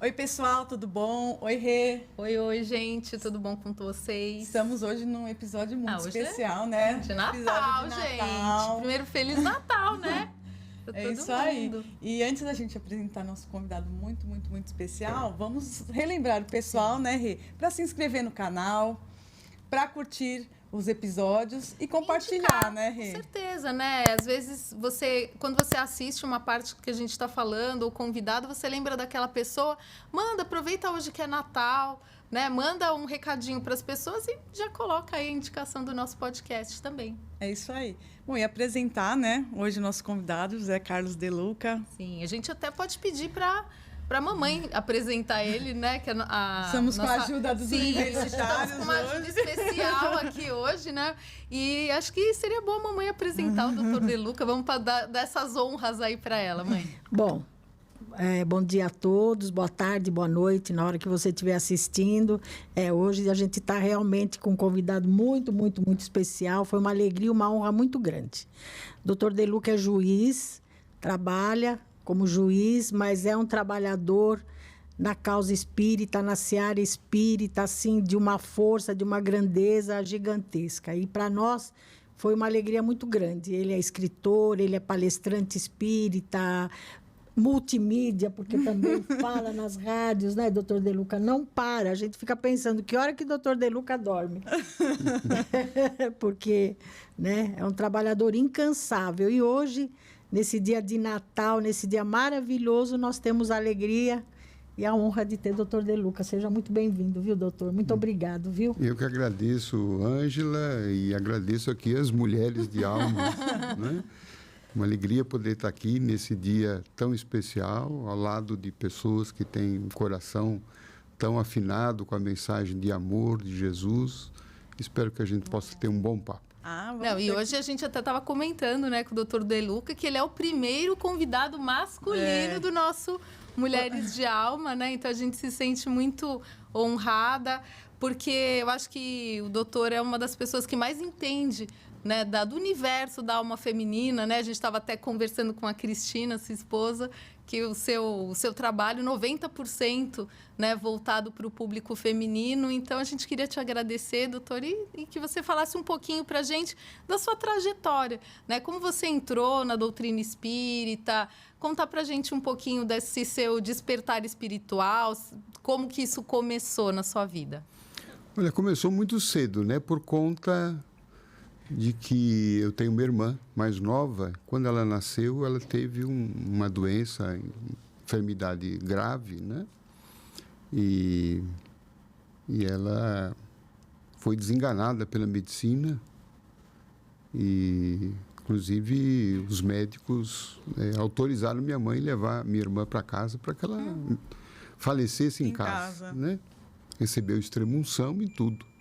Oi, pessoal, tudo bom? Oi, Rê. Oi, gente, tudo bom com vocês? Estamos hoje num episódio muito hoje especial, né? De Natal, gente. Primeiro, Feliz Natal, né? Pra É todo isso aí. mundo. E antes da gente apresentar nosso convidado muito especial, vamos relembrar o pessoal, né, Rê? Para se inscrever no canal, para curtir os episódios e compartilhar, Indicar, né, Rê? Com certeza, né? Às vezes, quando você assiste uma parte que a gente está falando, ou convidado, você lembra daquela pessoa, aproveita hoje que é Natal, né? Manda um recadinho para as pessoas e já coloca aí a indicação do nosso podcast também. É isso aí. Bom, e apresentar, né, hoje o nosso convidado, José Carlos De Luca. Sim, a gente até pode pedir para a mamãe apresentar ele, né? Que Estamos com a ajuda dos universitários estamos com uma ajuda especial aqui hoje, né? E acho que seria bom a mamãe apresentar o Dr. De Luca. Vamos dar essas honras aí para ela, mãe. Bom, bom dia a todos, boa tarde, boa noite, na hora que você estiver assistindo. Hoje a gente está realmente com um convidado muito especial. Foi uma alegria, uma honra muito grande. Dr. De Luca é juiz, trabalha como juiz, mas é um trabalhador na causa espírita, na seara espírita, assim, de uma força, de uma grandeza gigantesca. E para nós foi uma alegria muito grande. Ele é escritor, ele é palestrante espírita, multimídia, porque também fala nas rádios, né, doutor De Luca? Não para. A gente fica pensando que hora que o doutor De Luca dorme. Porque, né, é um trabalhador incansável. E hoje, nesse dia de Natal, nesse dia maravilhoso, nós temos a alegria e a honra de ter doutor De Luca. Seja muito bem-vindo, viu, doutor? Muito obrigado, viu? Eu que agradeço, Ângela, e agradeço aqui as mulheres de alma, né? Uma alegria poder estar aqui nesse dia tão especial, ao lado de pessoas que têm um coração tão afinado com a mensagem de amor de Jesus. Espero que a gente possa ter um bom papo. E hoje a gente até estava comentando, né, com o Dr. De Luca, que ele é o primeiro convidado masculino do nosso Mulheres de Alma, né? Então a gente se sente muito honrada, porque eu acho que o doutor é uma das pessoas que mais entende, né, do universo da alma feminina, né? A gente estava até conversando com a Cristina, sua esposa, que o seu trabalho, 90%, né, voltado para o público feminino. Então, a gente queria te agradecer, doutor, e que você falasse um pouquinho para a gente da sua trajetória, né? Como você entrou na doutrina espírita, contar para a gente um pouquinho desse seu despertar espiritual, como que isso começou na sua vida. Olha, começou muito cedo, né? Por conta de que eu tenho uma irmã mais nova. Quando ela nasceu, ela teve uma doença, enfermidade grave, né? E ela foi desenganada pela medicina e, inclusive, os médicos autorizaram minha mãe levar minha irmã para casa para que ela falecesse em casa, né? Recebeu extrema-unção e tudo.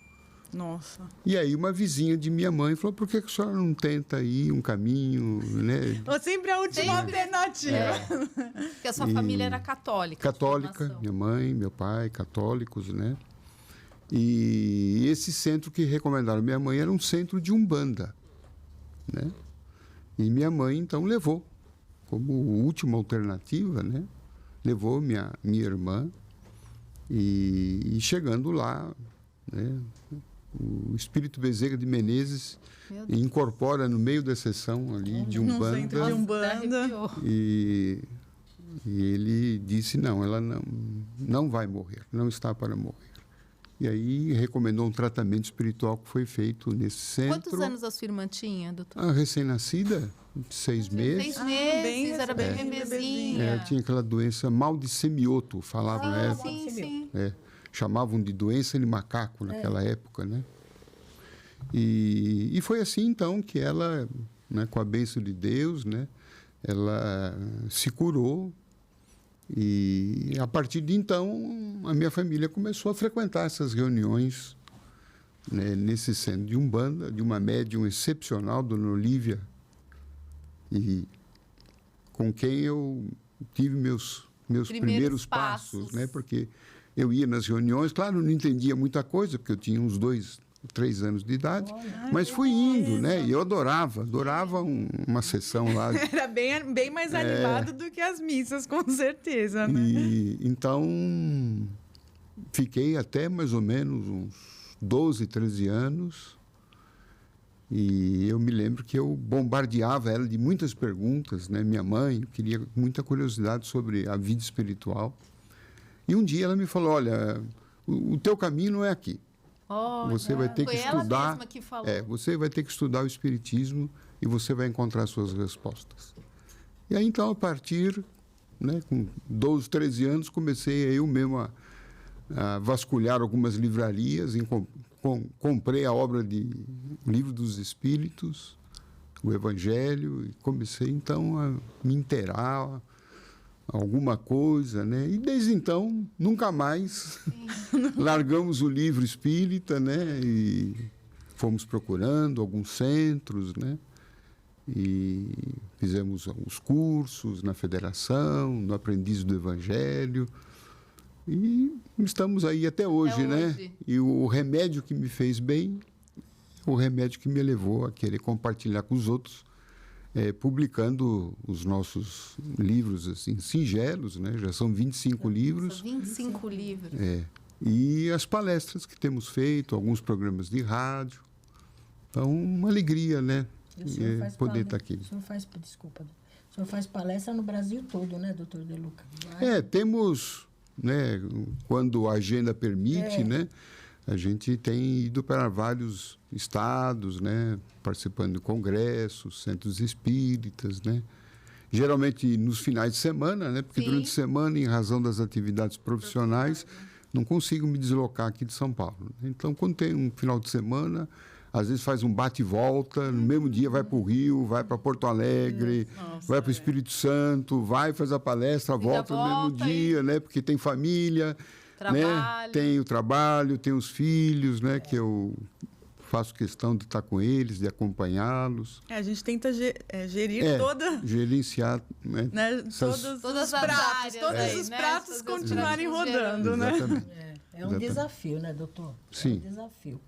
Nossa. E aí uma vizinha de minha mãe falou, por que a senhora não tenta ir um caminho, né? Sempre a última alternativa. Porque a sua família era católica. Católica, minha mãe, meu pai, católicos, né? E esse centro que recomendaram minha mãe era um centro de Umbanda, né? E minha mãe, então, levou, como última alternativa, né? Levou minha irmã e chegando lá, né? O espírito Bezerra de Menezes incorpora no meio da sessão ali de Umbanda. Centro de Umbanda. E ele disse, não, ela não vai morrer, não está para morrer. E aí recomendou um tratamento espiritual que foi feito nesse centro. Quantos anos a sua irmã tinha, doutor? Recém-nascida, 6 meses. 6 meses, era bem bebezinha. Ela tinha aquela doença mal de semioto, falavam na época. Sim. Chamavam de doença de macaco naquela época, né? E foi assim, então, que ela, né, com a bênção de Deus, né, ela se curou. E, a partir de então, a minha família começou a frequentar essas reuniões, né, nesse centro de Umbanda, de uma médium excepcional, Dona Olívia, e com quem eu tive meus primeiros passos, né? Porque eu ia nas reuniões, claro, não entendia muita coisa, porque eu tinha uns 2 3 anos de idade, mas fui indo, né? E eu adorava uma sessão lá. Era bem mais animado do que as missas, com certeza, né? E, então, fiquei até mais ou menos uns 12, 13 anos. E eu me lembro que eu bombardeava ela de muitas perguntas, né? Minha mãe queria muita curiosidade sobre a vida espiritual. E um dia ela me falou, olha, o teu caminho não é aqui. Você vai ter que estudar. Ela mesma que falou. Você vai ter que estudar o espiritismo e você vai encontrar suas respostas. E aí, então, a partir, né, com 12, 13 anos, comecei eu mesmo a vasculhar algumas livrarias, comprei a obra de Livro dos Espíritos, o Evangelho, e comecei, então, a me inteirar alguma coisa, né? E desde então nunca mais largamos o livro espírita, né? E fomos procurando alguns centros, né? E fizemos alguns cursos na Federação, no Aprendiz do Evangelho, e estamos aí até hoje, né? E o remédio que me fez bem, o remédio que me levou a querer compartilhar com os outros, publicando os nossos livros assim singelos, né? Já são 25 livros. 25 livros. E as palestras que temos feito, alguns programas de rádio. Então, uma alegria, né? Poder estar aqui. O senhor faz palestra no Brasil todo, né, doutor De Luca? Temos, né? Quando a agenda permite, né? A gente tem ido para vários estados, né? Participando de congressos, centros espíritas, né? Geralmente nos finais de semana, né? Porque durante a semana, em razão das atividades profissionais, não consigo me deslocar aqui de São Paulo. Então, quando tem um final de semana, às vezes faz um bate e volta, no mesmo dia vai para o Rio, vai para Porto Alegre, vai para o Espírito Santo, vai fazer a palestra, volta no mesmo dia, né? Porque tem família, né? Tem o trabalho, tem os filhos, né? Que eu faço questão de estar com eles, de acompanhá-los. A gente tenta gerir gerenciar, né? Todas as pratos, todos os pratos continuarem rodando, né? Exatamente. É um desafio, né, doutor? Sim. É um desafio.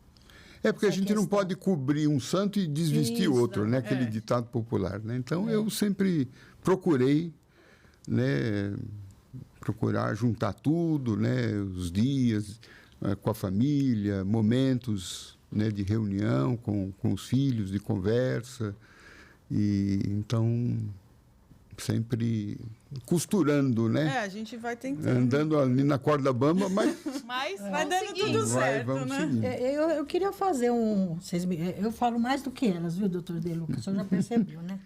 Porque a gente não pode cobrir um santo e desvestir outro, né? Aquele ditado popular, né? Então, eu sempre procurei, né? Procurar juntar tudo, né? Os dias com a família, momentos, né? De reunião com os filhos, de conversa. E, então, sempre costurando, né? A gente vai tentando. Andando ali na corda bamba, mas vai dando tudo certo, né? Eu queria fazer eu falo mais do que elas, viu, doutor De Luca? O senhor já percebeu, né?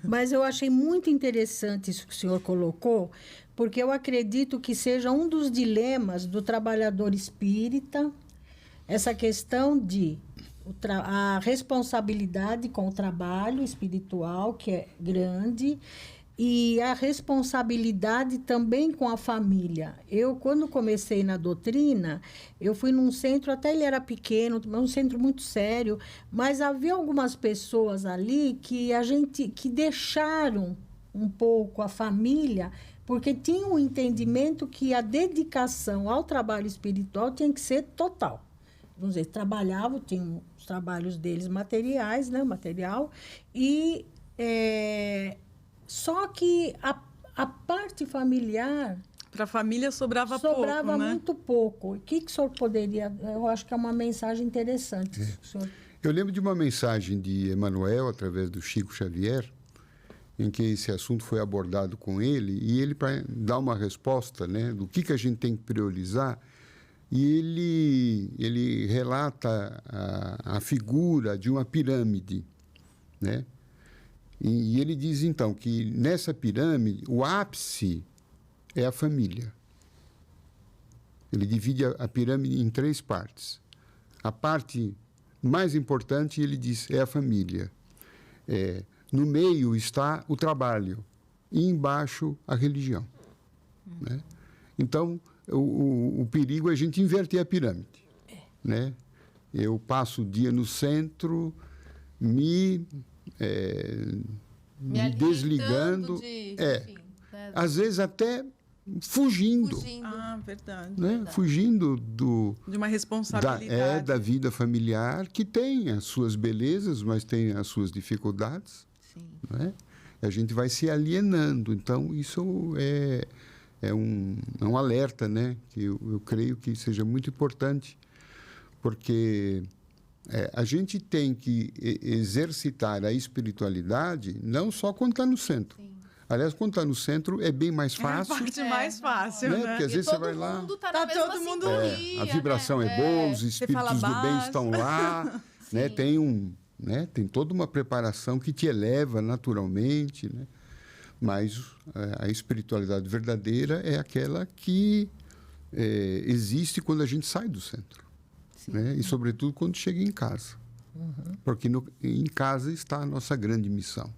Mas eu achei muito interessante isso que o senhor colocou, porque eu acredito que seja um dos dilemas do trabalhador espírita, essa questão de a responsabilidade com o trabalho espiritual, que é grande, e a responsabilidade também com a família. Eu, quando comecei na doutrina, eu fui num centro, até ele era pequeno, um centro muito sério, mas havia algumas pessoas ali que deixaram um pouco a família, porque tinham um entendimento que a dedicação ao trabalho espiritual tinha que ser total. Vamos dizer, trabalhavam, tinham os trabalhos deles materiais, né, material, e só que a parte familiar... Para a família sobrava pouco, né? Muito pouco. O que o senhor poderia... Eu acho que é uma mensagem interessante. Senhor. Eu lembro de uma mensagem de Emmanuel, através do Chico Xavier, em que esse assunto foi abordado com ele, e ele, para dar uma resposta, né, do que a gente tem que priorizar, e ele relata a figura de uma pirâmide, né? E ele diz, então, que nessa pirâmide, o ápice é a família. Ele divide a pirâmide em 3 partes. A parte mais importante, ele diz, é a família. No meio está o trabalho e embaixo a religião. Né? Então, o perigo é a gente inverter a pirâmide. Né? Eu passo o dia no centro, me desligando. enfim, né? Às vezes até fugindo. Verdade. Né? Verdade. Fugindo De uma responsabilidade. da vida familiar, que tem as suas belezas, mas tem as suas dificuldades. Sim. Né? A gente vai se alienando. Então, isso é um alerta, né? Que eu creio que seja muito importante, porque a gente tem que exercitar a espiritualidade não só quando está no centro. Sim. Aliás, quando está no centro é bem mais É a fácil. parte mais fácil, né? né? Porque às vezes você vai lá... Todo mundo tá Tá na mesma todo mundo- sintonia, A vibração né? é boa, os Você fala espíritos do bem baixo. estão lá, né? Tem toda uma preparação que te eleva naturalmente, né? Mas a espiritualidade verdadeira é aquela que existe quando a gente sai do centro, né? E sobretudo quando chega em casa, porque em casa está a nossa grande missão.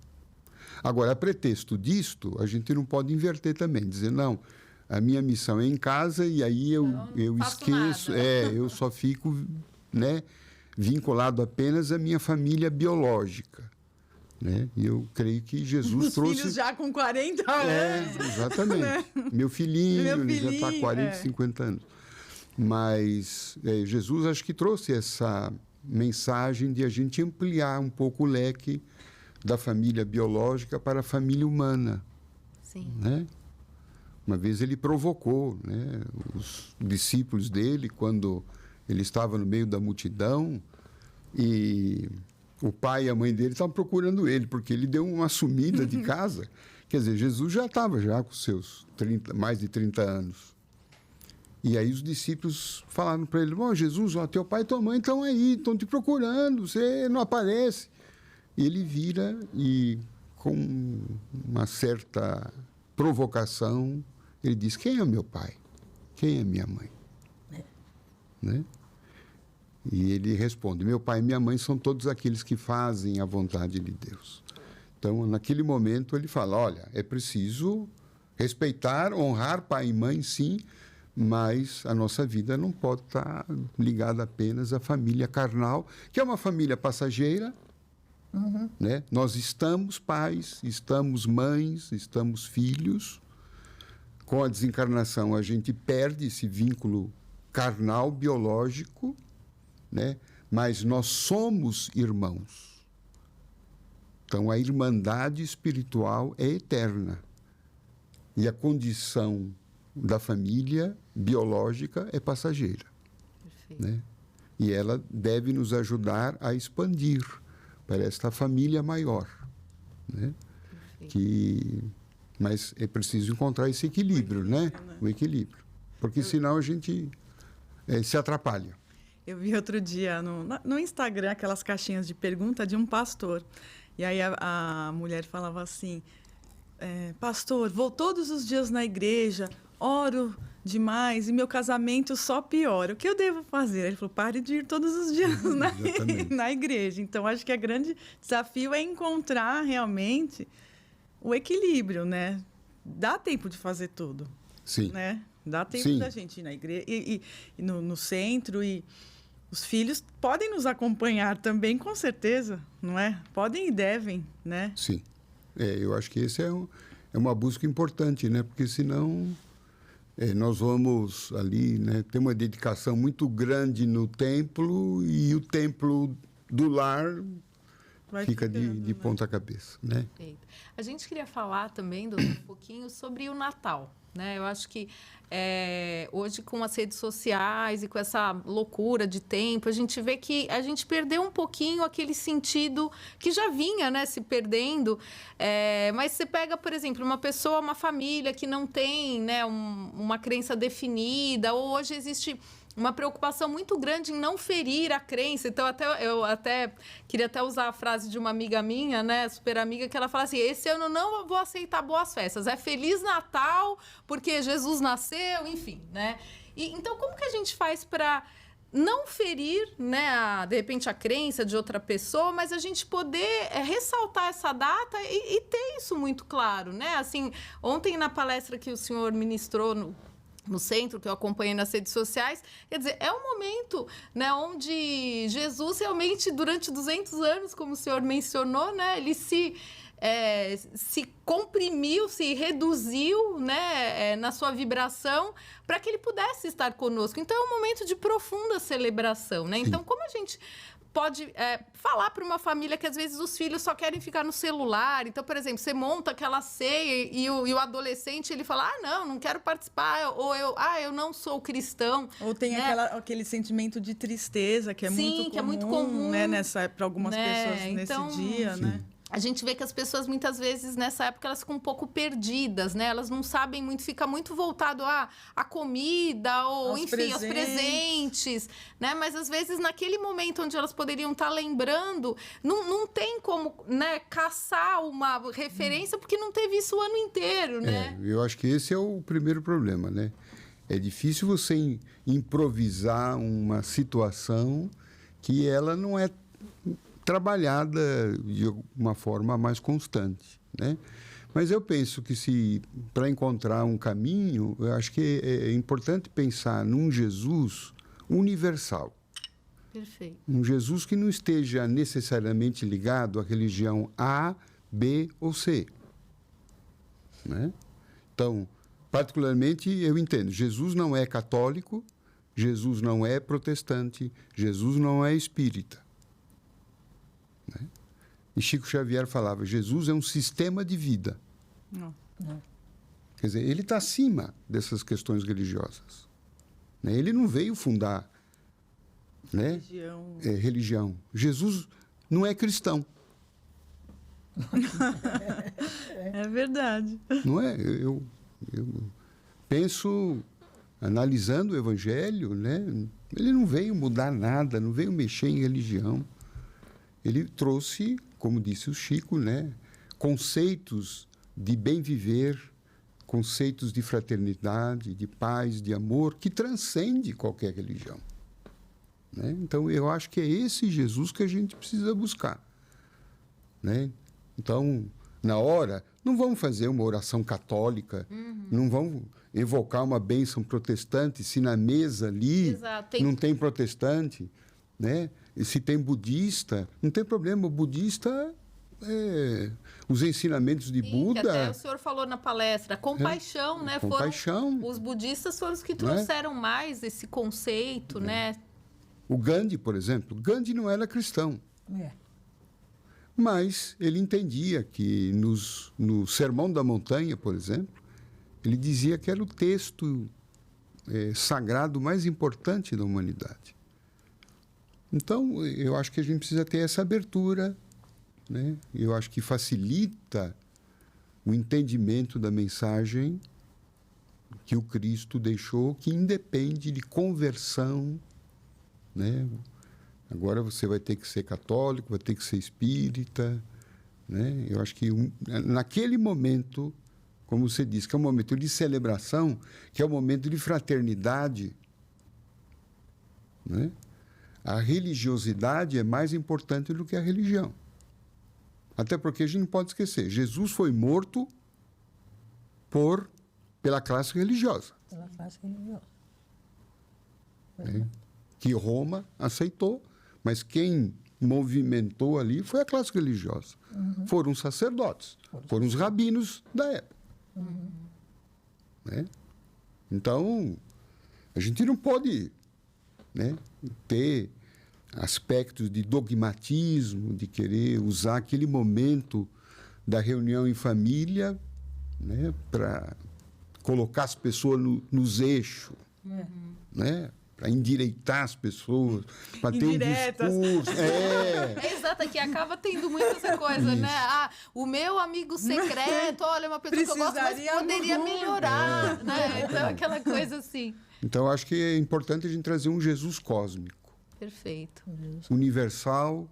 Agora, a pretexto disto, a gente não pode inverter também, dizer, não, a minha missão é em casa e aí eu faço esqueço, nada. eu só fico, né, vinculado apenas à minha família biológica. Né? E eu creio que Jesus Os trouxe... filhos já com 40 anos. Exatamente. Meu filhinho, ele já está há 40, é. 50 anos. Mas Jesus acho que trouxe essa mensagem de a gente ampliar um pouco o leque da família biológica para a família humana. Sim. Né? Uma vez ele provocou, né, os discípulos dele, quando ele estava no meio da multidão, e o pai e a mãe dele estavam procurando ele, porque ele deu uma sumida de casa. Quer dizer, Jesus já estava com seus mais de 30 anos. E aí os discípulos falaram para ele, Jesus, teu pai e tua mãe estão aí, estão te procurando, você não aparece. E ele vira e, com uma certa provocação, ele diz, quem é meu pai? Quem é minha mãe? Né? E ele responde, meu pai e minha mãe são todos aqueles que fazem a vontade de Deus. Então, naquele momento, ele fala, olha, é preciso respeitar, honrar pai e mãe, sim, mas a nossa vida não pode estar ligada apenas à família carnal, que é uma família passageira. Né? Nós estamos pais, estamos mães, estamos filhos. Com a desencarnação, a gente perde esse vínculo carnal, biológico, né? Mas nós somos irmãos. Então, a irmandade espiritual é eterna. E a condição da família biológica é passageira. Perfeito. Né? E ela deve nos ajudar a expandir para esta família maior. Né? Mas é preciso encontrar esse equilíbrio, né? O equilíbrio. Porque senão a gente se atrapalha. Eu vi outro dia no Instagram aquelas caixinhas de pergunta de um pastor. E aí a mulher falava assim, pastor, vou todos os dias na igreja, oro demais e meu casamento só piora. O que eu devo fazer? Ele falou, pare de ir todos os dias na igreja. Então, acho que o grande desafio é encontrar realmente o equilíbrio, né? Dá tempo de fazer tudo. Sim. Né? Dá tempo da gente ir na igreja e no centro. E os filhos podem nos acompanhar também, com certeza, não é? Podem e devem, né? Sim. Eu acho que esse é uma busca importante, né? Porque senão nós vamos ali, né, ter uma dedicação muito grande no templo e o templo do lar fica de ponta cabeça, né? Perfeito. A gente queria falar também, doutor, um pouquinho sobre o Natal. Né? Eu acho que hoje, com as redes sociais e com essa loucura de tempo, a gente vê que a gente perdeu um pouquinho aquele sentido que já vinha, né, se perdendo. Mas você pega, por exemplo, uma pessoa, uma família que não tem, né, uma crença definida, ou hoje existe uma preocupação muito grande em não ferir a crença. Então, eu queria usar a frase de uma amiga minha, né, super amiga, que ela fala assim, esse ano não vou aceitar boas festas. É Feliz Natal, porque Jesus nasceu, enfim, né? Então, como que a gente faz para não ferir, né, de repente, a crença de outra pessoa, mas a gente poder ressaltar essa data e ter isso muito claro, né? Assim, ontem, na palestra que o senhor ministrou no centro, que eu acompanhei nas redes sociais, quer dizer, é um momento, né, onde Jesus realmente, durante 200 anos, como o senhor mencionou, né, ele se se comprimiu, se reduziu, né, na sua vibração para que ele pudesse estar conosco. Então, é um momento de profunda celebração, né? Então, como a gente pode falar para uma família que às vezes os filhos só querem ficar no celular? Então, por exemplo, você monta aquela ceia e o adolescente ele fala: não quero participar, ou eu não sou cristão. Ou tem né? aquele sentimento de tristeza que é muito comum, que é muito comum, né, para algumas pessoas então, nesse dia, né? A gente vê que as pessoas, muitas vezes, nessa época, elas ficam um pouco perdidas, né? Elas não sabem muito, fica muito voltado à comida, ou, enfim, aos presentes, né? Mas, às vezes, naquele momento onde elas poderiam estar lembrando, não tem como, né, caçar uma referência, porque não teve isso o ano inteiro, né? Eu acho que esse é o primeiro problema, né? É difícil você improvisar uma situação que ela não é trabalhada de uma forma mais constante, né? Mas eu penso que para encontrar um caminho, eu acho que é importante pensar num Jesus universal. Perfeito. Um Jesus que não esteja necessariamente ligado à religião A, B ou C, né? Então, particularmente, eu entendo, Jesus não é católico, Jesus não é protestante, Jesus não é espírita. Né? E Chico Xavier falava: Jesus é um sistema de vida. Não. Quer dizer, ele está acima dessas questões religiosas. Né? Ele não veio fundar, né, religião. Jesus não é cristão. É verdade. Não é? Eu penso, analisando o Evangelho, né, ele não veio mudar nada, não veio mexer em religião. Ele trouxe, como disse o Chico, né, conceitos de bem viver, conceitos de fraternidade, de paz, de amor, que transcende qualquer religião. Né? Então, eu acho que é esse Jesus que a gente precisa buscar. Né? Então, na hora, não vamos fazer uma oração católica, não vamos evocar uma bênção protestante, se na mesa ali não tem protestante, né? E se tem budista, não tem problema. O budista, os ensinamentos de Buda... Que até o senhor falou na palestra, compaixão, né? Compaixão. Os budistas foram os que trouxeram mais esse conceito, né? O Gandhi, por exemplo, Gandhi não era cristão. Mas ele entendia que no Sermão da Montanha, por exemplo, ele dizia que era o texto sagrado mais importante da humanidade. Então, eu acho que a gente precisa ter essa abertura, né? Eu acho que facilita o entendimento da mensagem que o Cristo deixou, que independe de conversão, né? Agora você vai ter que ser católico, vai ter que ser espírita, né? Eu acho que naquele momento, como você disse, que é um momento de celebração, que é um momento de fraternidade, né? A religiosidade é mais importante do que a religião. Até porque a gente não pode esquecer, Jesus foi morto pela classe religiosa. Pela classe religiosa. Que Roma aceitou, mas quem movimentou ali foi a classe religiosa. Foram os sacerdotes, foram os rabinos da época. Né? Então, a gente não pode, né, ter aspectos de dogmatismo, de querer usar aquele momento da reunião em família, né, para colocar as pessoas nos eixos, né, para endireitar as pessoas, para ter um discurso. Exato, que acaba tendo muito essa coisa, né? O meu amigo secreto, olha, uma pessoa que eu gosto, mas poderia melhorar, né? Então, aquela coisa assim. Então, acho que é importante a gente trazer um Jesus cósmico. Perfeito. Universal,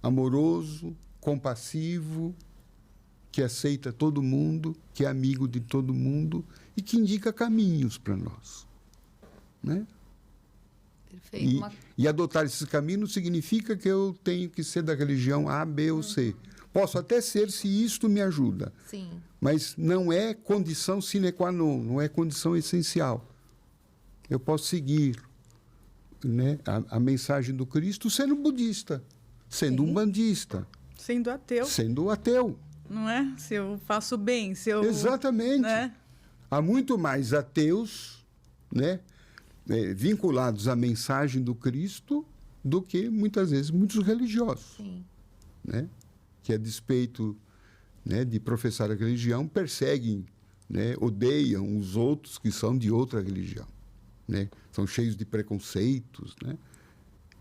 amoroso, compassivo, que aceita todo mundo, que é amigo de todo mundo e que indica caminhos para nós. Né? Perfeito. E adotar esses caminhos significa que eu tenho que ser da religião A, B ou C. Posso até ser se isto me ajuda. Sim. Mas não é condição sine qua non, não é condição essencial. Eu posso seguir, né, a mensagem do Cristo sendo budista, sendo umbandista, Sendo ateu, sendo ateu. não é? Se eu faço bem, se eu... Exatamente. Né? Há muito mais ateus, né, vinculados à mensagem do Cristo do que, muitas vezes, muitos religiosos. Sim. Né, que, a despeito, né, de professar a religião, perseguem, né, odeiam os outros que são de outra religião. Né, são cheios de preconceitos. Né,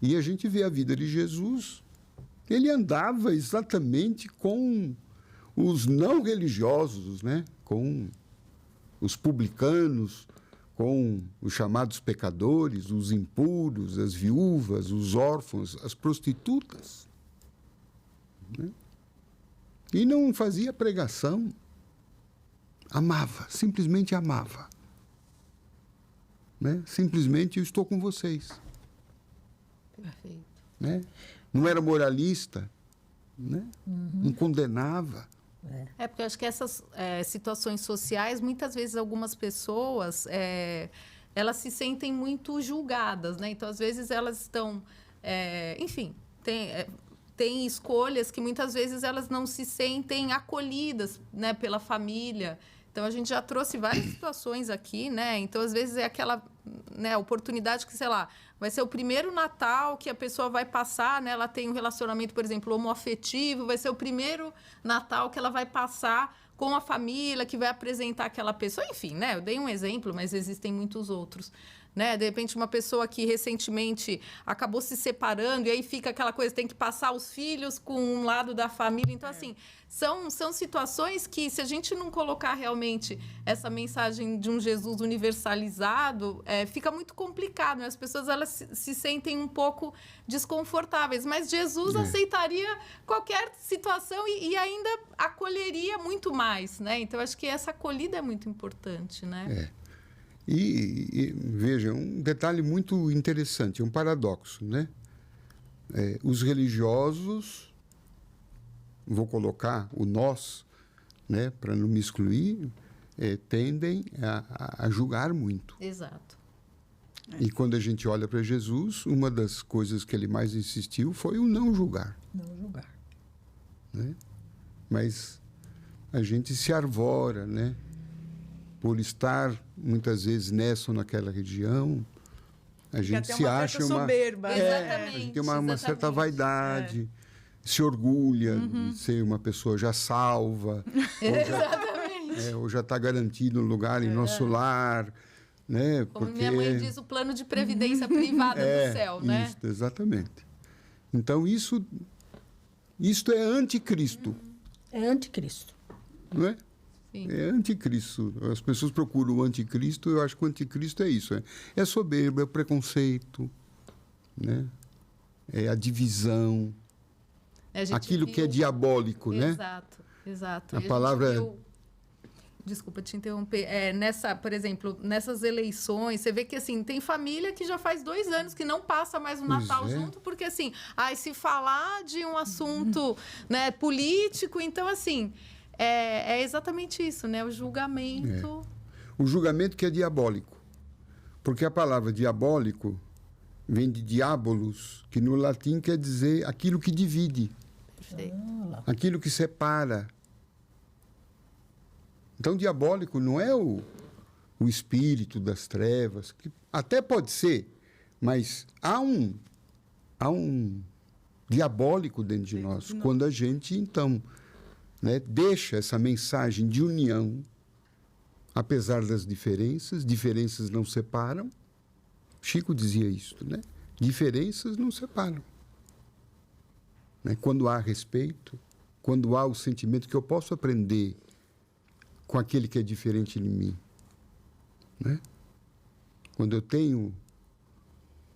e a gente vê a vida de Jesus, ele andava exatamente com os não religiosos, né, com os publicanos, com os chamados pecadores, os impuros, as viúvas, os órfãos, as prostitutas. Né? E não fazia pregação. Amava, simplesmente amava. Né? Simplesmente eu estou com vocês. Perfeito. Né? Não era moralista, né? Não condenava. Porque eu acho que essas situações sociais, muitas vezes algumas pessoas, elas se sentem muito julgadas, né? Então, às vezes, elas estão... enfim, tem escolhas que muitas vezes elas não se sentem acolhidas, né, pela família. Então, a gente já trouxe várias situações aqui, né? Então, às vezes, é aquela, né, oportunidade que, sei lá, vai ser o primeiro Natal que a pessoa vai passar, né? Ela tem um relacionamento, por exemplo, homoafetivo, vai ser o primeiro Natal que ela vai passar com a família, que vai apresentar aquela pessoa. Enfim, né? Eu dei um exemplo, mas existem muitos outros. Né? De repente, uma pessoa que recentemente acabou se separando e aí fica aquela coisa, tem que passar os filhos com um lado da família. Então, assim, são situações que, se a gente não colocar realmente essa mensagem de um Jesus universalizado, fica muito complicado. Né? As pessoas elas se sentem um pouco desconfortáveis. Mas Jesus aceitaria qualquer situação e ainda acolheria muito mais. Né? Então, acho que essa acolhida é muito importante. Né? E veja, um detalhe muito interessante, um paradoxo, né? Os religiosos, vou colocar o nós, né, para não me excluir, tendem a julgar muito. Exato. E quando a gente olha para Jesus, uma das coisas que ele mais insistiu foi o não julgar. Não julgar. Né? Mas a gente se arvora, né? Por estar, muitas vezes, nessa ou naquela região, a gente se acha certa soberba. Exatamente. A gente tem uma certa vaidade, se orgulha de ser uma pessoa já salva, ou já está garantido um lugar em nosso lar. Né? Como porque... minha mãe diz, o plano de previdência privada do céu, né? Isso, exatamente. Então, isto é anticristo. É anticristo. Não é? Sim. É anticristo. As pessoas procuram o anticristo, eu acho que o anticristo é isso. É soberba, é o preconceito, né? É a divisão, aquilo que é diabólico, né? Exato. A palavra... Desculpa te interromper. Por exemplo, nessas eleições, você vê que assim, tem família que já faz 2 anos que não passa mais o Natal junto, porque assim, se falar de um assunto né, político, então assim... É exatamente isso, né? O julgamento. O julgamento que é diabólico. Porque a palavra diabólico vem de diabolos, que no latim quer dizer aquilo que divide. Perfeito. Aquilo que separa. Então, diabólico não é o espírito das trevas, que até pode ser, mas há um diabólico dentro de nós. Quando a gente, então... Né, deixa essa mensagem de união, apesar das diferenças não separam. Chico dizia isso, né? Diferenças não separam. Né? Quando há respeito, quando há o sentimento que eu posso aprender com aquele que é diferente de mim. Né? Quando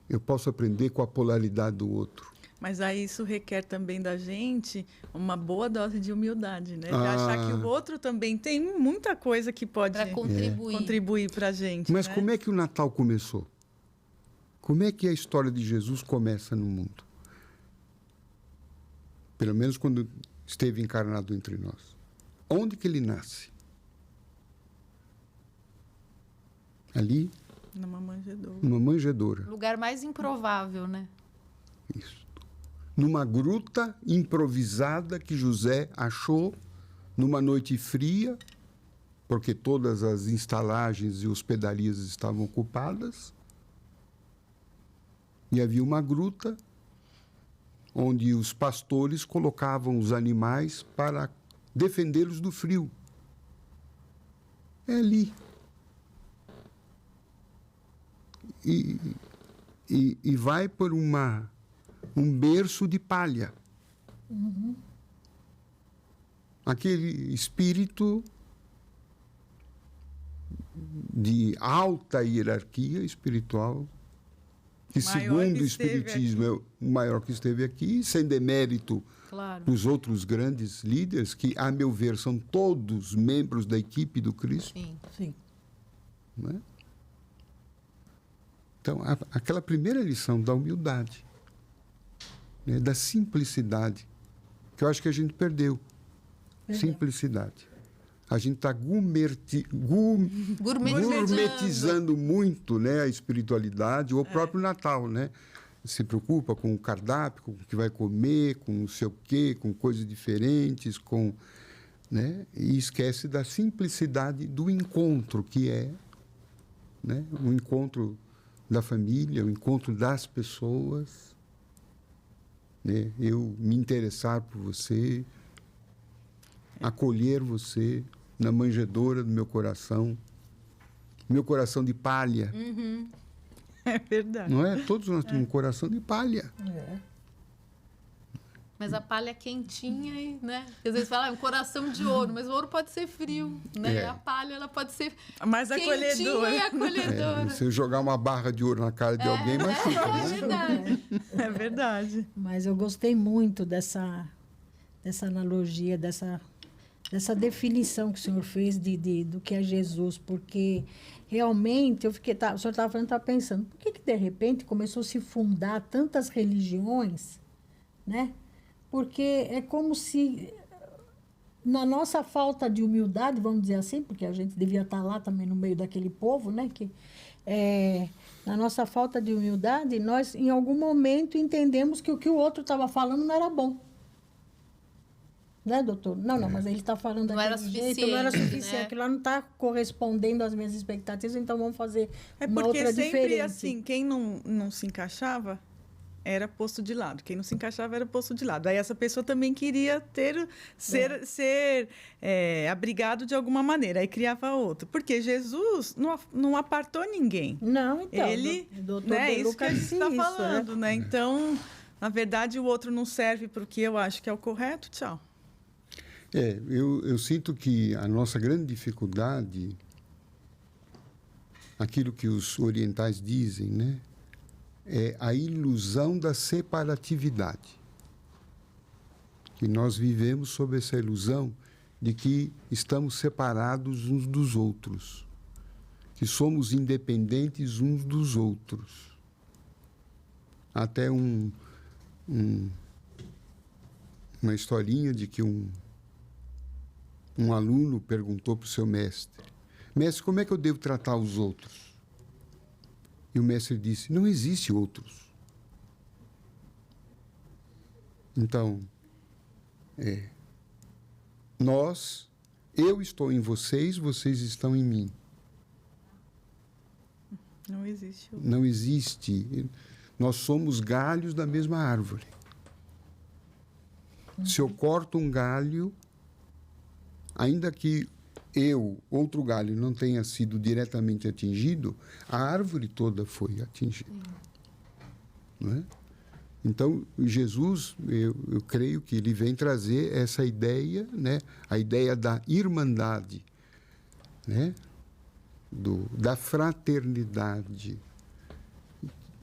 eu posso aprender com a polaridade do outro. Mas aí isso requer também da gente uma boa dose de humildade, né? De achar que o outro também tem muita coisa que pode contribuir para a gente. Mas né? Como é que o Natal começou? Como é que a história de Jesus começa no mundo? Pelo menos quando esteve encarnado entre nós. Onde que ele nasce? Ali? Numa manjedoura. Numa manjedoura. Lugar mais improvável, né? Isso. numa gruta improvisada que José achou numa noite fria, porque todas as instalagens e hospedarias estavam ocupadas. E havia uma gruta onde os pastores colocavam os animais para defendê-los do frio. É ali. E vai por um berço de palha. Uhum. Aquele espírito de alta hierarquia espiritual, que segundo o Espiritismo é o maior que esteve aqui, sem demérito Claro. dos outros grandes líderes, que, a meu ver, são todos membros da equipe do Cristo. Sim. Sim. Não é? Então, aquela primeira lição da humildade, né, da simplicidade, que eu acho que a gente perdeu. Simplicidade. A gente está gourmetizando muito, né, a espiritualidade, ou o próprio Natal, né? Se preocupa com o cardápio, com o que vai comer, com não sei o quê, com coisas diferentes, né? E esquece da simplicidade do encontro, que é, né, o encontro da família, o encontro das pessoas, né? Eu me interessar por você, acolher você na manjedoura do meu coração de palha. Uhum. É verdade. Não é? Todos nós temos um coração de palha. É. Mas a palha é quentinha, e, né? Às vezes fala, um coração de ouro, mas o ouro pode ser frio, né? É. A palha, ela pode ser Mais quentinha acolhedora. e acolhedora. Se eu jogar uma barra de ouro na cara de alguém, machuca, É né? verdade. É verdade. Mas eu gostei muito dessa analogia, dessa definição que o senhor fez do que é Jesus, porque realmente o senhor estava falando, estava pensando, por que de repente começou a se fundar tantas religiões, né? Porque é como se, na nossa falta de humildade, vamos dizer assim, porque a gente devia estar lá também no meio daquele povo, né? Na nossa falta de humildade, nós, em algum momento, entendemos que o que o outro estava falando não era bom. Né, doutor? Não, mas ele está falando Não era daquele jeito, não era suficiente, suficiente, né? aquilo lá não está correspondendo às minhas expectativas, então vamos fazer uma porque outra sempre diferente. assim, quem não se encaixava era posto de lado. Quem não se encaixava era posto de lado. Aí essa pessoa também queria ser abrigado de alguma maneira. Aí criava outro. Porque Jesus não apartou ninguém. Não, então. Ele, o doutor né, De isso Luca que a gente disse está isso, falando, né? Então, na verdade, o outro não serve para o que eu acho que é o correto, tchau. Eu sinto que a nossa grande dificuldade, aquilo que os orientais dizem, né, é a ilusão da separatividade. Que nós vivemos sob essa ilusão de que estamos separados uns dos outros, que somos independentes uns dos outros. Até uma historinha de que um aluno perguntou para o seu mestre: mestre, como é que eu devo tratar os outros? E o mestre disse: não existe outros. Então, eu estou em vocês, vocês estão em mim. Não existe outro. Não existe. Nós somos galhos da mesma árvore. Se eu corto um galho, ainda que outro galho, não tenha sido diretamente atingido, a árvore toda foi atingida. Não é? Então, Jesus, eu creio que ele vem trazer essa ideia, né? A ideia da irmandade, né? Da fraternidade,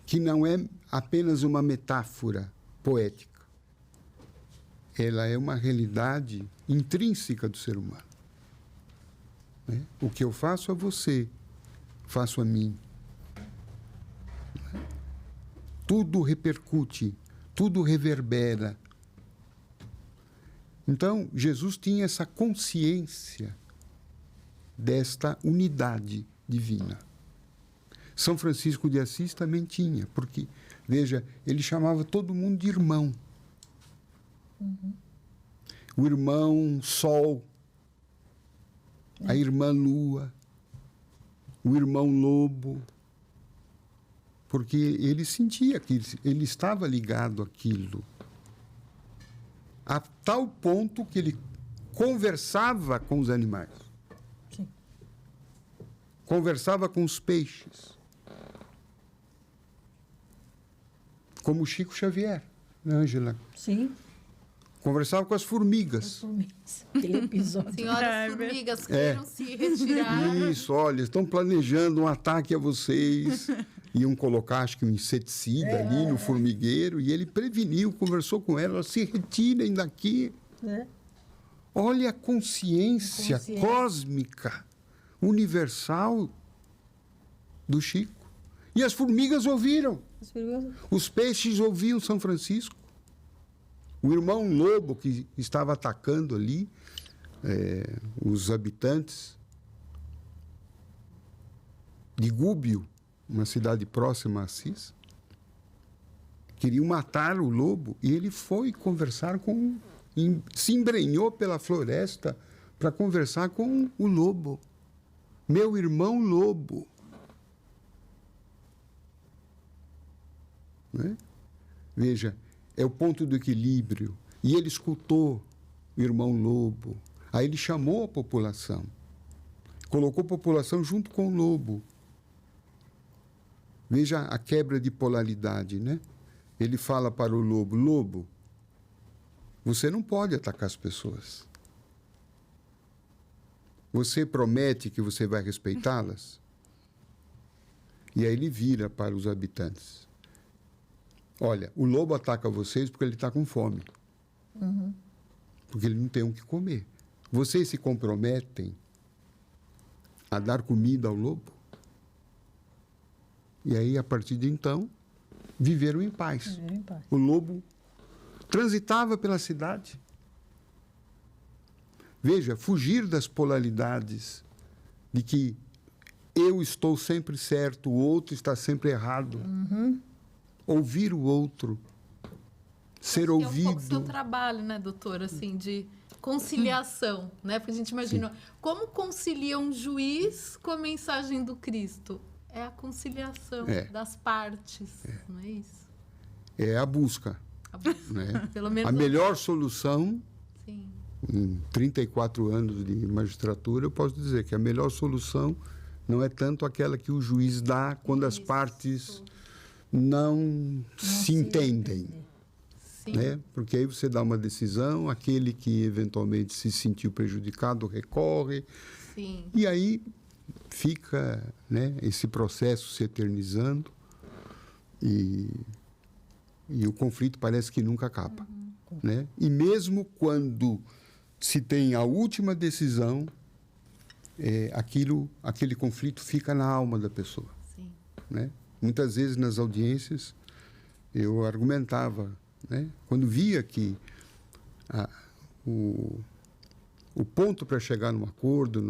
que não é apenas uma metáfora poética. Ela é uma realidade intrínseca do ser humano. Né? O que eu faço a você, faço a mim. Tudo repercute, tudo reverbera. Então, Jesus tinha essa consciência desta unidade divina. São Francisco de Assis também tinha, porque, veja, ele chamava todo mundo de irmão. O irmão Sol, a irmã Lua, o irmão Lobo, porque ele sentia que ele estava ligado àquilo, a tal ponto que ele conversava com os animais, Sim. conversava com os peixes, como Chico Xavier, né, Ângela? Sim. Conversava com as formigas. Aquele episódio. Senhoras formigas queiram se retirar. Isso, olha, estão planejando um ataque a vocês. Iam colocar, acho que um inseticida ali no formigueiro, e ele preveniu, conversou com ela, se retirem daqui. É. Olha a consciência cósmica, universal do Chico. E as formigas ouviram. Os peixes ouviam São Francisco. O irmão Lobo, que estava atacando ali os habitantes de Gúbio, uma cidade próxima a Assis, queriam matar o lobo, e ele foi conversar se embrenhou pela floresta para conversar com o lobo. Meu irmão Lobo. Né? Veja, é o ponto do equilíbrio. E ele escutou o irmão Lobo. Aí ele chamou a população. Colocou a população junto com o lobo. Veja a quebra de polaridade, né? Ele fala para o lobo: Lobo, você não pode atacar as pessoas. Você promete que você vai respeitá-las? E aí ele vira para os habitantes: olha, o lobo ataca vocês porque ele está com fome. Porque ele não tem o que comer. Vocês se comprometem a dar comida ao lobo? E aí, a partir de então, viveram em paz. O lobo transitava pela cidade. Veja, fugir das polaridades de que eu estou sempre certo, o outro está sempre errado. Ouvir o outro, ser ouvido. É um pouco o seu trabalho, né, doutor, assim, de conciliação, né? Porque a gente imagina, como concilia um juiz com a mensagem do Cristo? É a conciliação das partes, não é isso? É a busca. Né? Pelo menos a melhor solução, sim. Em 34 anos de magistratura, eu posso dizer que a melhor solução não é tanto aquela que o juiz dá quando as partes não se entendem. Sim. Né? Porque aí você dá uma decisão, aquele que eventualmente se sentiu prejudicado recorre, Sim. e aí fica, né, esse processo se eternizando e o conflito parece que nunca acaba. Né? E mesmo quando se tem a última decisão, aquele conflito fica na alma da pessoa. Sim. Né? Muitas vezes nas audiências eu argumentava, né? Quando via que o ponto para chegar num acordo,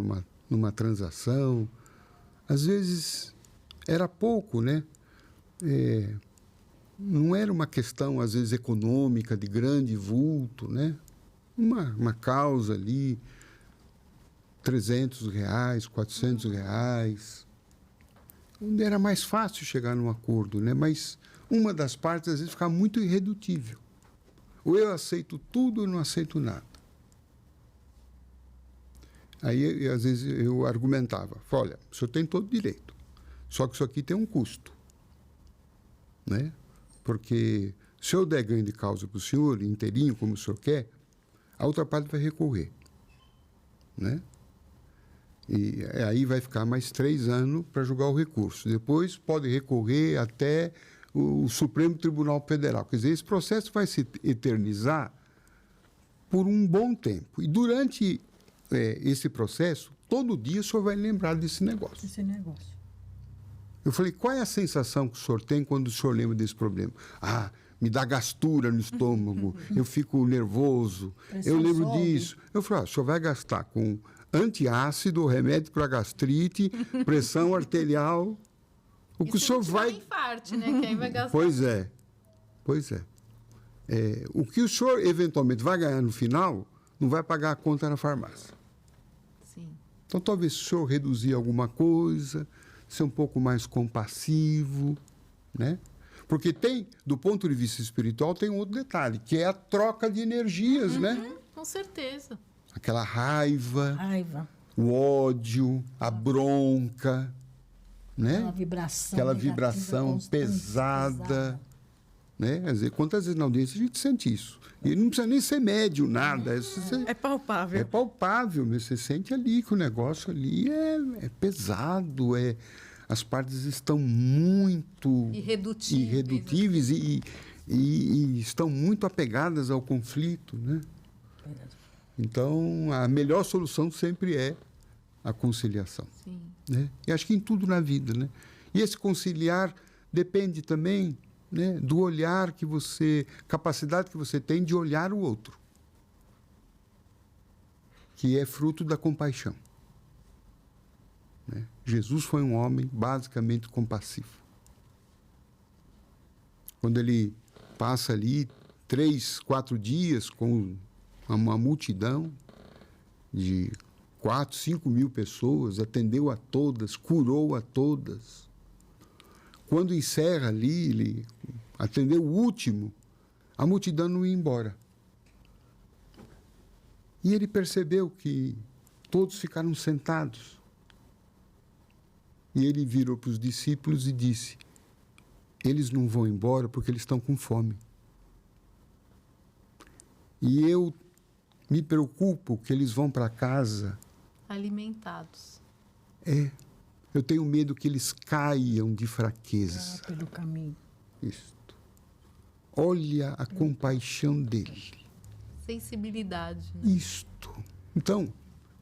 numa transação, às vezes era pouco, né? Não era uma questão, às vezes, econômica, de grande vulto, né? Uma causa ali, R$300, R$400, onde era mais fácil chegar num acordo, né? Mas uma das partes, às vezes, ficava muito irredutível. Ou eu aceito tudo ou não aceito nada. Aí, às vezes, eu argumentava. Olha, o senhor tem todo direito. Só que isso aqui tem um custo. Né? Porque se eu der ganho de causa para o senhor, inteirinho, como o senhor quer, a outra parte vai recorrer. Né? E aí vai ficar mais 3 anos para julgar o recurso. Depois pode recorrer até o Supremo Tribunal Federal. Quer dizer, esse processo vai se eternizar por um bom tempo. E durante esse processo, todo dia o senhor vai lembrar desse negócio. Esse negócio. Eu falei, qual é a sensação que o senhor tem quando o senhor lembra desse problema? Ah, me dá gastura no estômago, eu fico nervoso, eu lembro disso. Eu falei, o senhor vai gastar com antiácido, remédio para gastrite, pressão arterial. O que o senhor vai... infarte, né? Que aí vai gastar. Pois é. o que o senhor eventualmente vai ganhar no final, não vai pagar a conta na farmácia. Sim. Então, talvez se o senhor reduzir alguma coisa, ser um pouco mais compassivo, né? Porque tem, do ponto de vista espiritual, tem um outro detalhe, que é a troca de energias, né? Com certeza. Aquela raiva, Raiva. o ódio, a bronca, né? Aquela Aquela vibração constante, pesada, né? Quer dizer, quantas vezes na audiência a gente sente isso? E não precisa nem ser médio, nada. É palpável. É palpável, mas você sente ali que o negócio ali é pesado, as partes estão muito irredutíveis e estão muito apegadas ao conflito, né? Então, a melhor solução sempre é a conciliação. Sim. Né? E acho que em tudo na vida, né? E esse conciliar depende também, né, do olhar capacidade que você tem de olhar o outro, que é fruto da compaixão. Né? Jesus foi um homem basicamente compassivo. Quando ele passa ali 3, 4 dias com uma multidão de 4, 5 mil pessoas, atendeu a todas, curou a todas. Quando encerra ali, ele atendeu o último, a multidão não ia embora. E ele percebeu que todos ficaram sentados. E ele virou para os discípulos e disse: eles não vão embora porque eles estão com fome. E eu me preocupo que eles vão para casa Alimentados. Eu tenho medo que eles caiam de fraqueza. Pelo caminho. Isto. Olha a compaixão dele. Sensibilidade. Né? Isto. Então,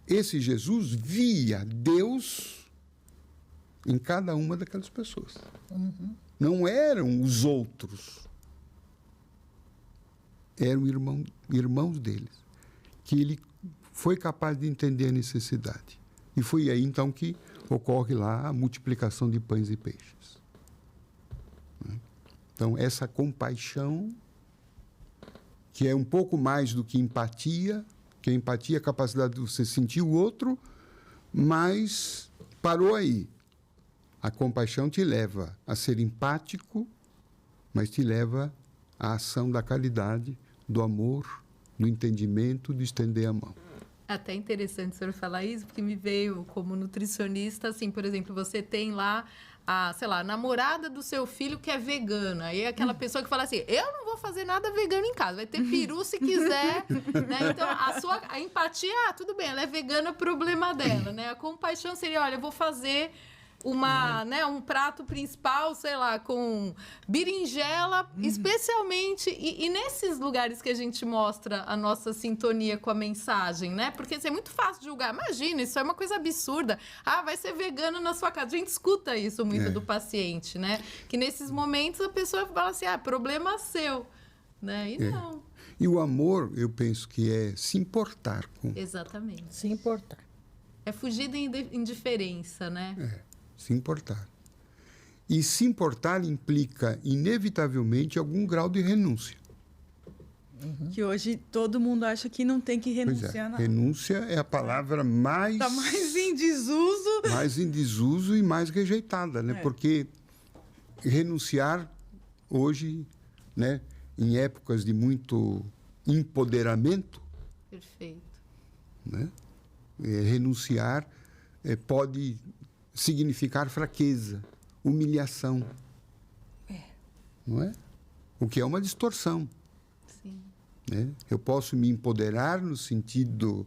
esse Jesus via Deus em cada uma daquelas pessoas. Não eram os outros. Eram irmãos deles. Que ele foi capaz de entender a necessidade. E foi aí, então, que ocorre lá a multiplicação de pães e peixes. Então, essa compaixão, que é um pouco mais do que empatia, que a empatia é a capacidade de você sentir o outro, mas parou aí. A compaixão te leva a ser empático, mas te leva à ação da caridade, do amor, do entendimento, de estender a mão. Até interessante o senhor falar isso, porque me veio como nutricionista, assim, por exemplo, você tem lá a namorada do seu filho que é vegana. Aí é aquela pessoa que fala assim, eu não vou fazer nada vegano em casa, vai ter peru se quiser, né? Então, a empatia, tudo bem, ela é vegana, problema dela, né? A compaixão seria, olha, eu vou fazer um prato principal, sei lá, com berinjela, especialmente, e nesses lugares que a gente mostra a nossa sintonia com a mensagem, né? Porque assim, é muito fácil julgar. Imagina, isso é uma coisa absurda. Vai ser vegano na sua casa. A gente escuta isso muito do paciente, né? Que nesses momentos a pessoa fala assim, problema seu, né? E não. E o amor, eu penso que é se importar com... Exatamente. Se importar. É fugir da indiferença, né? Se importar. E se importar implica, inevitavelmente, algum grau de renúncia. Que hoje todo mundo acha que não tem que renunciar a nada. Renúncia é a palavra mais... Está mais em desuso. Mais em desuso e mais rejeitada, né? Porque renunciar hoje, né, em épocas de muito empoderamento... Perfeito. Né? Renunciar pode... significar fraqueza, humilhação. Não é? O que é uma distorção. Sim. Né? Eu posso me empoderar no sentido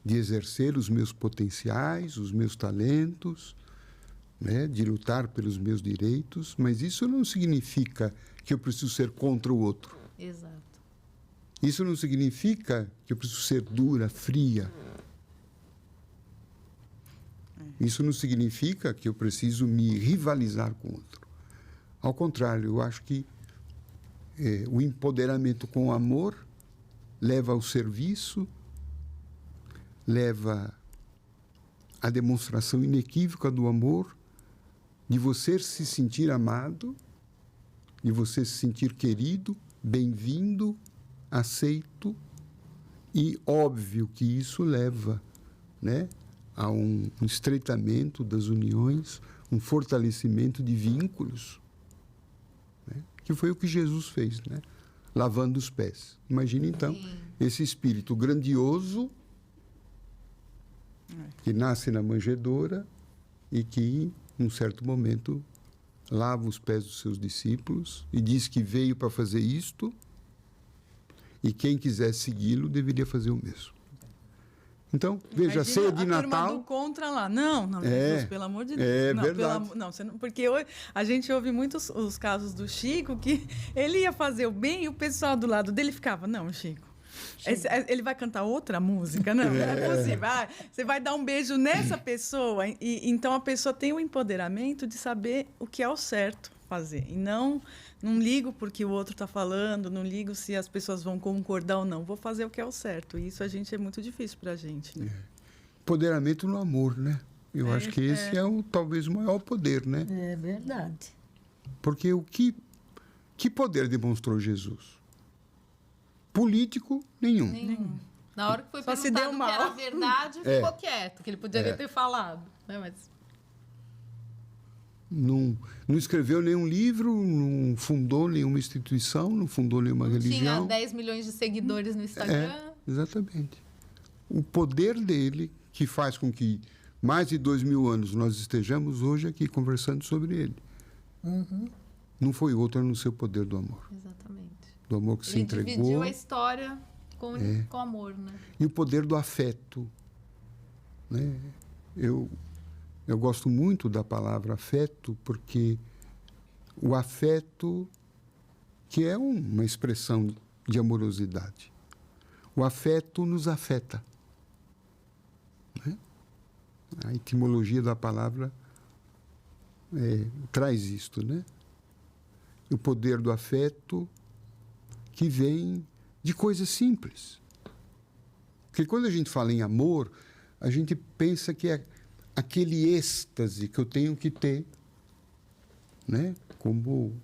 de exercer os meus potenciais, os meus talentos, né? De lutar pelos meus direitos, mas isso não significa que eu preciso ser contra o outro. Exato. Isso não significa que eu preciso ser dura, fria. Isso não significa que eu preciso me rivalizar com o outro. Ao contrário, eu acho que o empoderamento com o amor leva ao serviço, leva à demonstração inequívoca do amor, de você se sentir amado, de você se sentir querido bem-vindo, aceito, e óbvio que isso leva, né, a um estreitamento das uniões, um fortalecimento de vínculos, né, que foi o que Jesus fez, né, lavando os pés. Imagine, então, esse espírito grandioso que nasce na manjedoura e que, num certo momento, lava os pés dos seus discípulos e diz que veio para fazer isto, e quem quiser segui-lo deveria fazer o mesmo. Então, veja, a ceia de a turma Natal... do contra lá. Não, Jesus, pelo amor de Deus. É não, verdade. Você não, porque hoje, a gente ouve muitos os casos do Chico, que ele ia fazer o bem e o pessoal do lado dele ficava, não, Chico, ele vai cantar outra música? Não, não é possível. Você vai dar um beijo nessa pessoa. Então, a pessoa tem o empoderamento de saber o que é o certo fazer. E não ligo porque o outro está falando, não ligo se as pessoas vão concordar ou não. Vou fazer o que é o certo. E isso é muito difícil para a gente. Né? Empoderamento no amor, né? Eu acho que esse é talvez o maior poder, né? É verdade. Porque que poder demonstrou Jesus? Político, nenhum. Na hora que foi Só se perguntado deu que mal. era verdade, ficou quieto, que ele poderia ter falado. Né? Mas... Não escreveu nenhum livro, não fundou nenhuma instituição, não fundou nenhuma religião. Tinha 10 milhões de seguidores no Instagram. Exatamente. O poder dele, que faz com que mais de 2000 anos nós estejamos hoje aqui conversando sobre ele. Não foi outro a não ser o poder do amor. Exatamente. Do amor que se Ele entregou. dividiu a história com amor, né? E o poder do afeto. Né? Eu gosto muito da palavra afeto, porque o afeto, que é uma expressão de amorosidade, o afeto nos afeta. Né? A etimologia da palavra traz isto, né? O poder do afeto que vem de coisas simples. Porque quando a gente fala em amor, a gente pensa que é aquele êxtase que eu tenho que ter, né? Como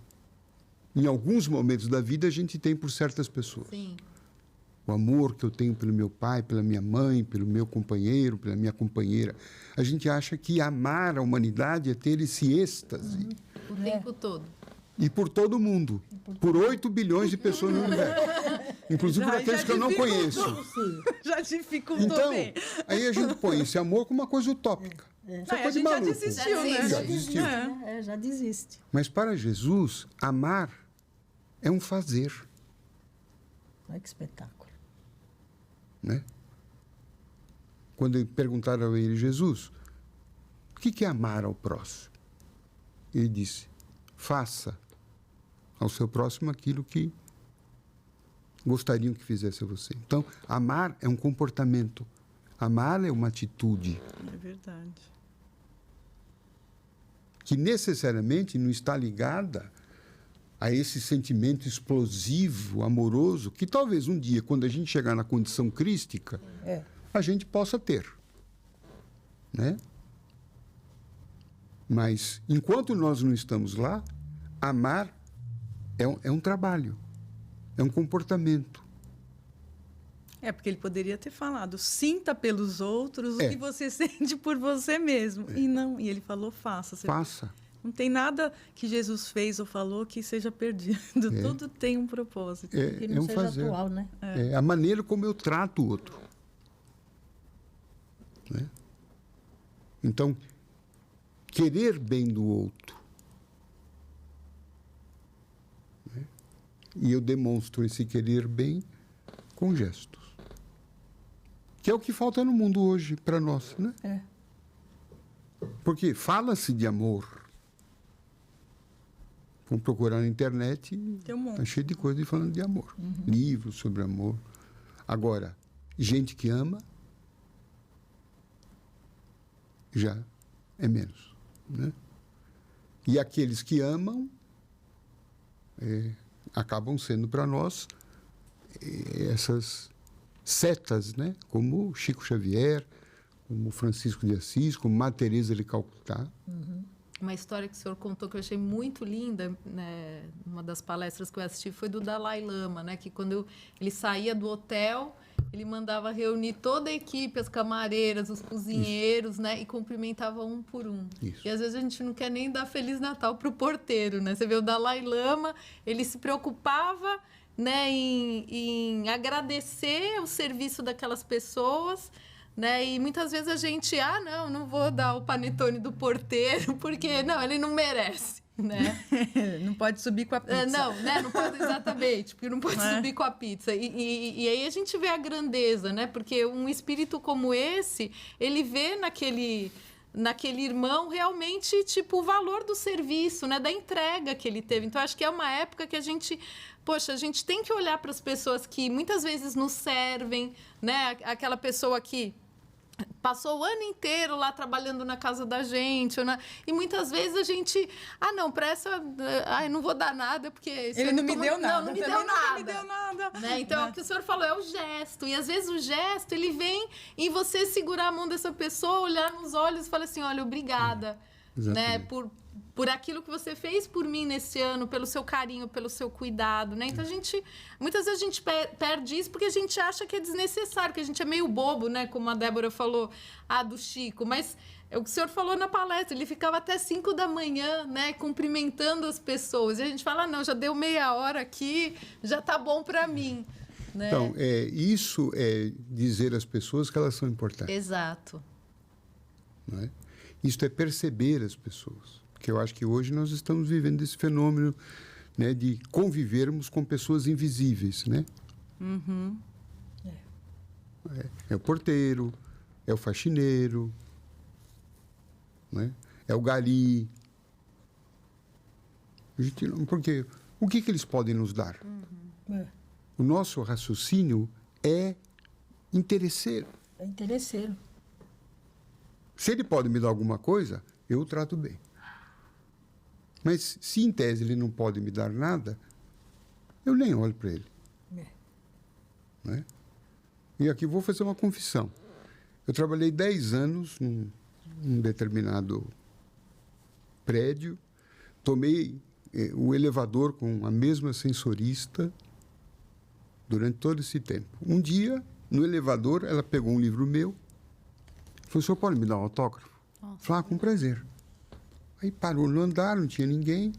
em alguns momentos da vida a gente tem por certas pessoas. Sim. O amor que eu tenho pelo meu pai, pela minha mãe, pelo meu companheiro, pela minha companheira. A gente acha que amar a humanidade é ter esse êxtase. O tempo todo. E por todo mundo. Por 8 bilhões de pessoas no universo. Inclusive por aqueles que eu não conheço. Já dificultou Então, bem. aí a gente põe esse amor como uma coisa utópica. Isso é A coisa de gente já maluco. desistiu, né? Já desistiu. Já desiste. Mas para Jesus, amar é um fazer. Olha que espetáculo. Né? Quando perguntaram a ele, Jesus, o que é amar ao próximo? Ele disse, faça ao seu próximo aquilo que gostariam que fizesse a você. Então, amar é um comportamento. Amar é uma atitude. É verdade. Que necessariamente não está ligada a esse sentimento explosivo, amoroso, que talvez um dia, quando a gente chegar na condição crística, a gente possa ter. Né? Mas, enquanto nós não estamos lá, amar é um trabalho, é um comportamento. Porque ele poderia ter falado, sinta pelos outros o que você sente por você mesmo. E não, e ele falou, faça. Faça. Não tem nada que Jesus fez ou falou que seja perdido. Tudo tem um propósito. Que não um seja fazer. atual, né? É a maneira como eu trato o outro. Né? Então, querer bem do outro. Né? E eu demonstro esse querer bem com gestos. Que é o que falta no mundo hoje para nós, né? Porque fala-se de amor. Vamos procurar na internet e está cheio de coisa falando de amor. Livros sobre amor. Agora, gente que ama já é menos. Né? E aqueles que amam acabam sendo para nós essas setas, né? Como Chico Xavier, como Francisco de Assis, como Madre Teresa de Calcutá, uma história que o senhor contou que eu achei muito linda, né? Uma das palestras que eu assisti foi do Dalai Lama, né? Que quando ele saía do hotel, ele mandava reunir toda a equipe, as camareiras, os cozinheiros, né? E cumprimentava um por um. Isso. E às vezes a gente não quer nem dar Feliz Natal para o porteiro, né? Você vê o Dalai Lama, ele se preocupava, né, em agradecer o serviço daquelas pessoas, né? E muitas vezes a gente, não vou dar o panetone do porteiro, porque não, ele não merece, né? Não pode subir com a pizza. Não, né? Não pode, exatamente, porque não pode subir com a pizza. E aí a gente vê a grandeza, né? Porque um espírito como esse, ele vê naquele irmão realmente, tipo, o valor do serviço, né? Da entrega que ele teve. Então, acho que é uma época que a gente tem que olhar para as pessoas que muitas vezes nos servem, né? Aquela pessoa que passou o ano inteiro lá trabalhando na casa da gente, e muitas vezes a gente, para essa, não vou dar nada, porque... Ele não me deu nada. Não me Também deu nada. Não me deu nada. Né? Então, o que o senhor falou é o gesto, e às vezes o gesto, ele vem em você segurar a mão dessa pessoa, olhar nos olhos e falar assim, olha, obrigada, né? Por aquilo que você fez por mim nesse ano, pelo seu carinho, pelo seu cuidado, né? Então, muitas vezes a gente perde isso porque a gente acha que é desnecessário, que a gente é meio bobo, né? Como a Débora falou, do Chico. Mas é o que o senhor falou na palestra, ele ficava até 5 da manhã, né? Cumprimentando as pessoas. E a gente fala, não, já deu meia hora aqui, já tá bom para mim. Né? Então, isso é dizer às pessoas que elas são importantes. Exato. Não é? Isso é perceber as pessoas. Porque eu acho que hoje nós estamos vivendo esse fenômeno, né, de convivermos com pessoas invisíveis, né? Uhum. É o porteiro, é o faxineiro, né? É o gari. Porque o que eles podem nos dar? O nosso raciocínio é interesseiro. É interesseiro. Se ele pode me dar alguma coisa, eu o trato bem. Mas, se em tese ele não pode me dar nada, eu nem olho para ele. Né? E aqui vou fazer uma confissão. Eu trabalhei 10 anos num determinado prédio, tomei o elevador com a mesma sensorista durante todo esse tempo. Um dia, no elevador, ela pegou um livro meu, falou, o senhor pode me dar um autógrafo? Falei, com prazer. Aí parou no andar, não tinha ninguém.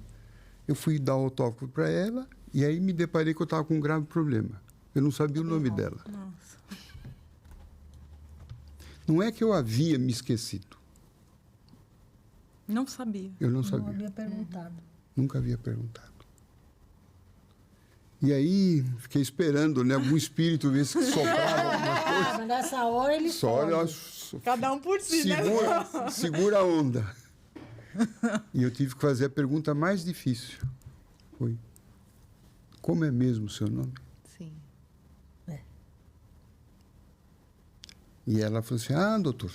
Eu fui dar o autógrafo para ela e aí me deparei que eu estava com um grave problema. Eu não sabia o nome dela. Nossa. Não é que eu havia me esquecido. Não sabia. Eu não Não sabia. havia perguntado. Nunca havia perguntado. E aí fiquei esperando, né, algum espírito ver se soprava alguma coisa. Mas nessa hora ele Só olha, Cada um por si, né? segura a onda. E eu tive que fazer a pergunta mais difícil. Foi, como é mesmo o seu nome? Sim. E ela falou assim, doutor,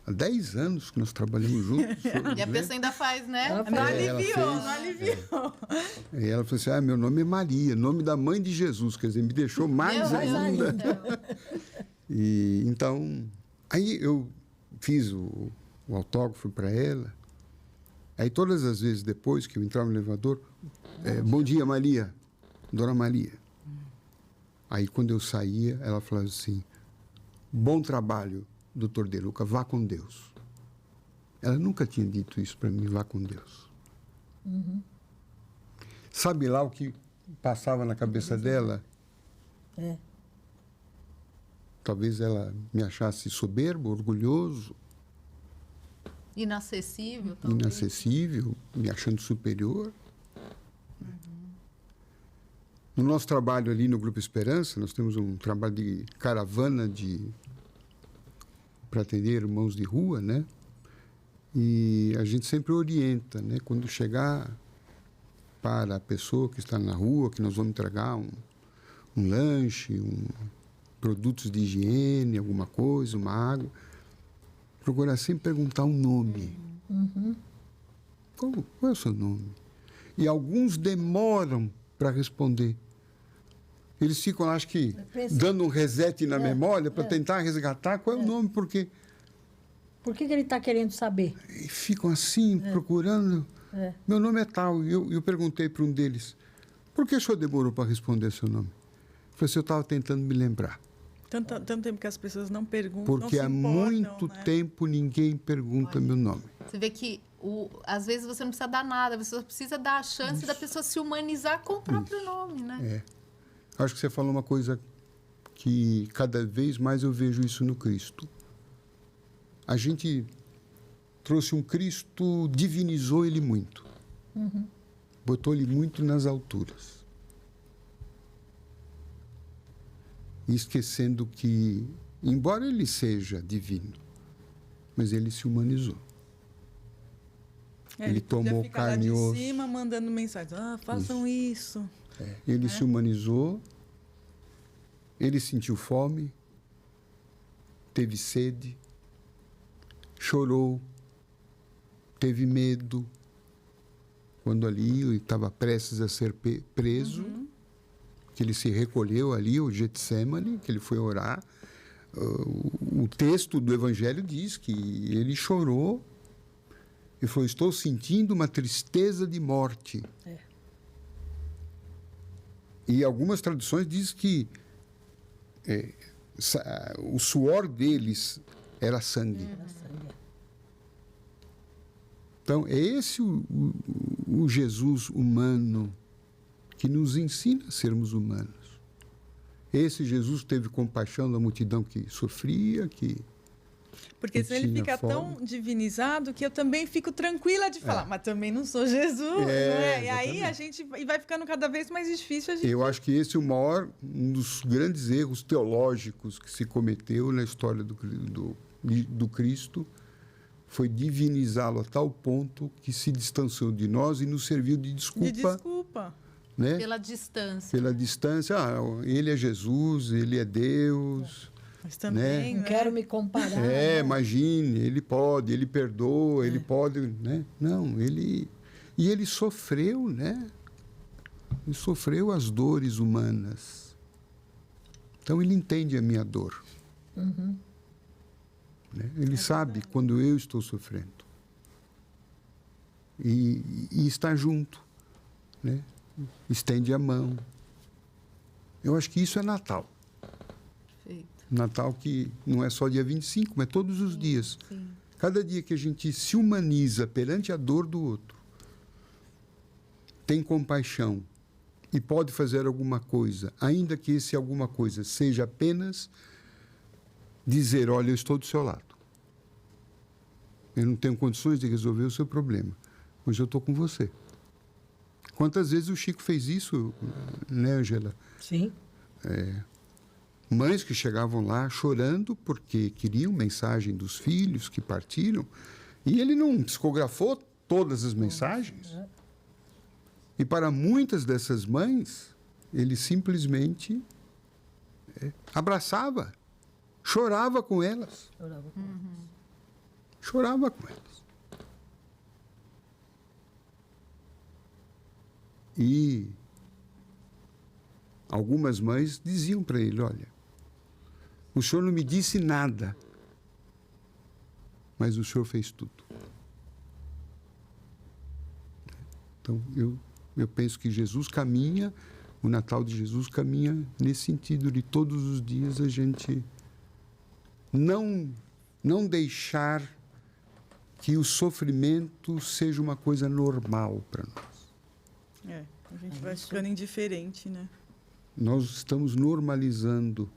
há 10 anos que nós trabalhamos juntos. E a pessoa ainda faz, né? Não ela aliviou, fez. não aliviou. E ela falou assim, meu nome é Maria, nome da mãe de Jesus. Quer dizer, me deixou mais Meu ainda. Deus do céu. E, então, aí eu fiz o autógrafo para ela. Aí todas as vezes depois que eu entrava no elevador, bom dia, Maria, Dona Maria. Aí quando eu saía, ela falava assim, bom trabalho, doutor De Luca, vá com Deus. Ela nunca tinha dito isso para mim, vá com Deus. Sabe lá o que passava na cabeça dela? Talvez ela me achasse soberbo, orgulhoso, Inacessível, talvez. inacessível, me achando superior. No nosso trabalho ali no Grupo Esperança, nós temos um trabalho de caravana para atender irmãos de rua, né? E a gente sempre orienta, né? Quando chegar para a pessoa que está na rua, que nós vamos entregar um lanche, produtos de higiene, alguma coisa, uma água, procurar sempre perguntar um nome. Qual é o seu nome? E alguns demoram para responder. Eles ficam, acho que, dando um reset na memória para tentar resgatar qual é o nome, porque Por que ele está querendo saber? E ficam assim, procurando. Meu nome é tal. E eu perguntei para um deles, por que o senhor demorou para responder seu nome? Ele falou assim, eu estava tentando me lembrar. Tanto tempo que as pessoas não perguntam, Porque não se há importam, muito né? tempo ninguém pergunta meu nome. Você vê que, às vezes, você não precisa dar nada, você só precisa dar a chance da pessoa se humanizar com o próprio nome, né? Acho que você falou uma coisa que cada vez mais eu vejo isso no Cristo. A gente trouxe um Cristo, divinizou ele muito. Botou ele muito nas alturas. Esquecendo que, embora ele seja divino, mas ele se humanizou. Ele podia tomou ficar lá carne e de osso. cima mandando mensagem. Façam isso. Ele se humanizou, ele sentiu fome, teve sede, chorou, teve medo. Quando ali ele estava prestes a ser preso, que ele se recolheu ali, o Getsemane, que ele foi orar. O texto do Evangelho diz que ele chorou e falou, estou sentindo uma tristeza de morte. E algumas traduções dizem que o suor deles era sangue. Então, é esse o Jesus humano que nos ensina a sermos humanos. Esse Jesus teve compaixão da multidão que sofria, Porque senão ele fica tão divinizado que eu também fico tranquila de falar, mas também não sou Jesus, não é? E aí a gente vai ficando cada vez mais difícil a gente... Eu acho que esse é um dos grandes erros teológicos que se cometeu na história do Cristo, foi divinizá-lo a tal ponto que se distanciou de nós e nos serviu de desculpa. Né? Pela distância. Pela distância. Ele é Jesus, ele é Deus. Mas também, Não quero me comparar. Imagine, ele pode, ele perdoa, ele pode, né? Não, ele sofreu, né? Ele sofreu as dores humanas. Então ele entende a minha dor. Né? Ele sabe quando eu estou sofrendo. E está junto, né? Estende a mão. Eu acho que isso é Natal. Perfeito. Natal que não é só dia 25, mas todos os dias. Sim. Cada dia que a gente se humaniza perante a dor do outro, tem compaixão e pode fazer alguma coisa, ainda que esse alguma coisa seja apenas dizer, olha, eu estou do seu lado. Eu não tenho condições de resolver o seu problema, mas eu estou com você. Quantas vezes o Chico fez isso, né, Angela? Sim. Mães que chegavam lá chorando porque queriam mensagem dos filhos que partiram e ele não psicografou todas as mensagens. E para muitas dessas mães, ele simplesmente abraçava, chorava com elas. Chorava com elas. E algumas mães diziam para ele, olha, o senhor não me disse nada, mas o senhor fez tudo. Então, eu penso que Jesus caminha, o Natal de Jesus caminha nesse sentido de todos os dias a gente não deixar que o sofrimento seja uma coisa normal para nós. A gente vai ficando indiferente, né? Nós estamos normalizando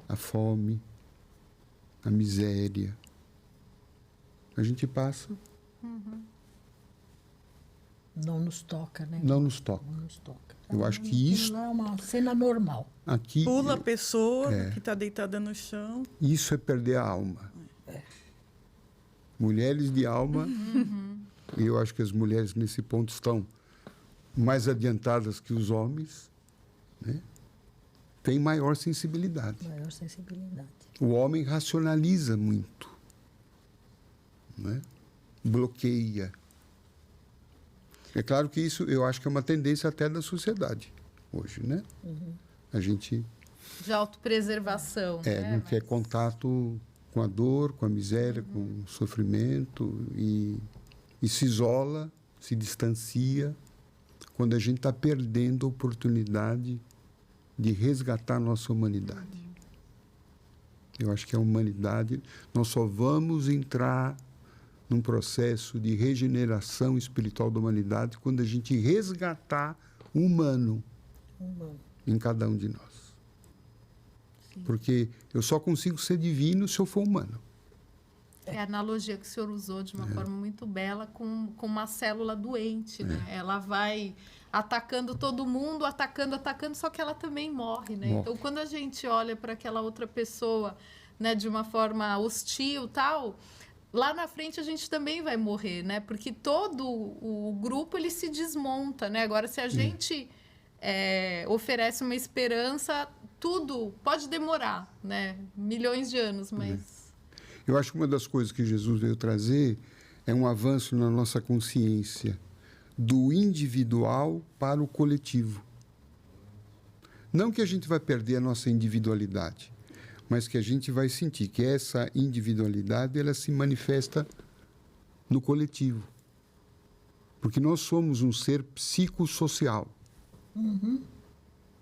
a fome, a miséria. A gente passa. Não nos toca, né? Não nos toca. Não nos toca. Eu acho que isso... Não é uma cena normal. Aqui, Pula a pessoa que está deitada no chão. isso é perder a alma. Mulheres de alma, e eu acho que as mulheres nesse ponto estão mais adiantadas que os homens, né? Têm maior sensibilidade. Maior sensibilidade. O homem racionaliza muito, né? Bloqueia. É claro que isso eu acho que é uma tendência até da sociedade hoje, né? A gente De autopreservação. não quer contato com a dor, com a miséria, com o sofrimento e se isola, se distancia quando a gente está perdendo a oportunidade de resgatar a nossa humanidade. Eu acho que a humanidade, nós só vamos entrar num processo de regeneração espiritual da humanidade quando a gente resgatar o humano em cada um de nós. Sim. Porque eu só consigo ser divino se eu for humano. É a analogia que o senhor usou de uma forma muito bela com uma célula doente, né? Ela vai atacando todo mundo, atacando, só que ela também morre, né? Morre. Então, quando a gente olha para aquela outra pessoa, né, de uma forma hostil, tal, lá na frente a gente também vai morrer, né? Porque todo o grupo ele se desmonta, né? Agora, se a gente oferece uma esperança, tudo pode demorar, né? Milhões de anos, mas... Eu acho que uma das coisas que Jesus veio trazer é um avanço na nossa consciência do individual para o coletivo. Não que a gente vai perder a nossa individualidade, mas que a gente vai sentir que essa individualidade ela se manifesta no coletivo. Porque nós somos um ser psicossocial.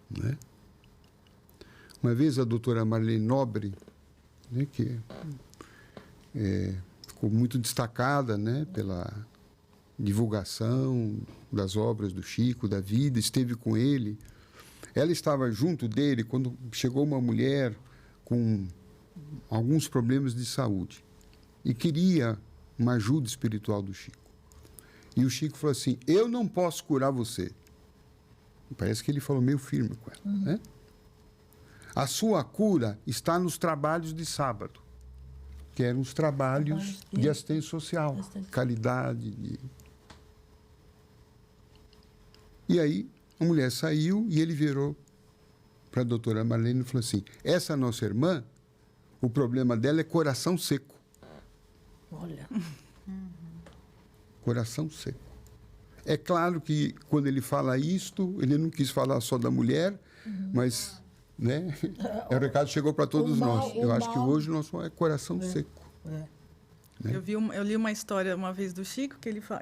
Né? Uma vez a doutora Marlene Nobre, né, que ficou muito destacada, né, pela divulgação das obras do Chico, da vida, esteve com ele. Ela estava junto dele quando chegou uma mulher com alguns problemas de saúde e queria uma ajuda espiritual do Chico. E o Chico falou assim, eu não posso curar você. Parece que ele falou meio firme com ela. Né? A sua cura está nos trabalhos de sábado, que eram os trabalhos de assistência social, caridade. E aí a mulher saiu e ele virou para a doutora Marlene e falou assim, essa nossa irmã, o problema dela é coração seco. Olha. Coração seco. É claro que quando ele fala isto, ele não quis falar só da mulher, mas... Né? O recado chegou para todos nós. Eu acho que hoje o nosso é coração seco. Né? Eu li uma história uma vez do Chico,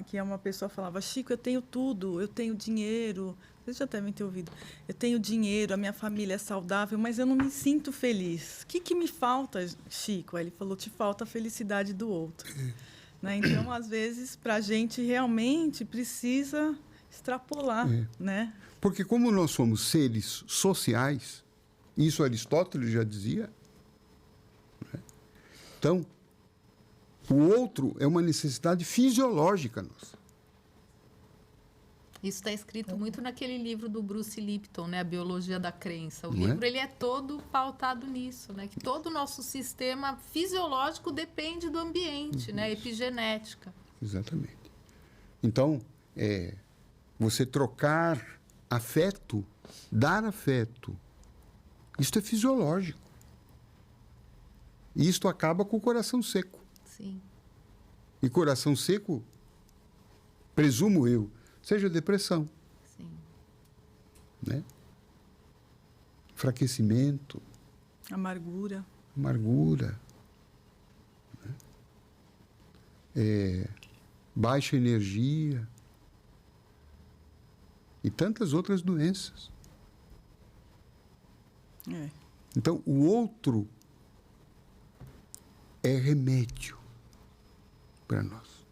que uma pessoa falava, Chico, eu tenho tudo, eu tenho dinheiro, vocês já devem ter ouvido, eu tenho dinheiro, a minha família é saudável, mas eu não me sinto feliz. O que me falta, Chico? Aí ele falou, te falta a felicidade do outro. Né? Então, às vezes, para a gente realmente precisa extrapolar. Né? Porque como nós somos seres sociais, isso Aristóteles já dizia. Né? Então, o outro é uma necessidade fisiológica nossa. Isso está escrito muito naquele livro do Bruce Lipton, né? A Biologia da Crença. O livro ele é todo pautado nisso, né? Que todo o nosso sistema fisiológico depende do ambiente, né? Epigenética. Exatamente. Então, você trocar afeto, dar afeto, isto é fisiológico. E isto acaba com o coração seco. Sim. E coração seco, presumo eu, seja depressão. Sim. Né? Enfraquecimento. Amargura. Né? Baixa energia. E tantas outras doenças. Então, o outro é remédio para nós.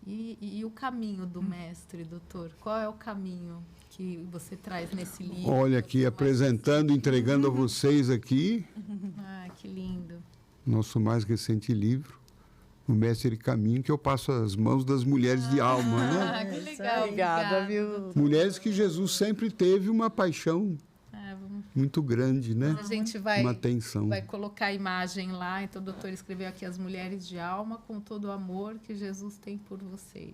E o caminho do mestre, doutor? Qual é o caminho que você traz nesse livro? Olha aqui, apresentando, entregando a vocês aqui. Ah, que lindo. Nosso mais recente livro, O Mestre Caminho, que eu passo às mãos das mulheres de alma, né? Ah, que legal. Obrigada, viu? Mulheres que Jesus sempre teve uma paixão muito grande, né? A gente vai colocar a imagem lá. Então, o doutor escreveu aqui as mulheres de alma com todo o amor que Jesus tem por vocês.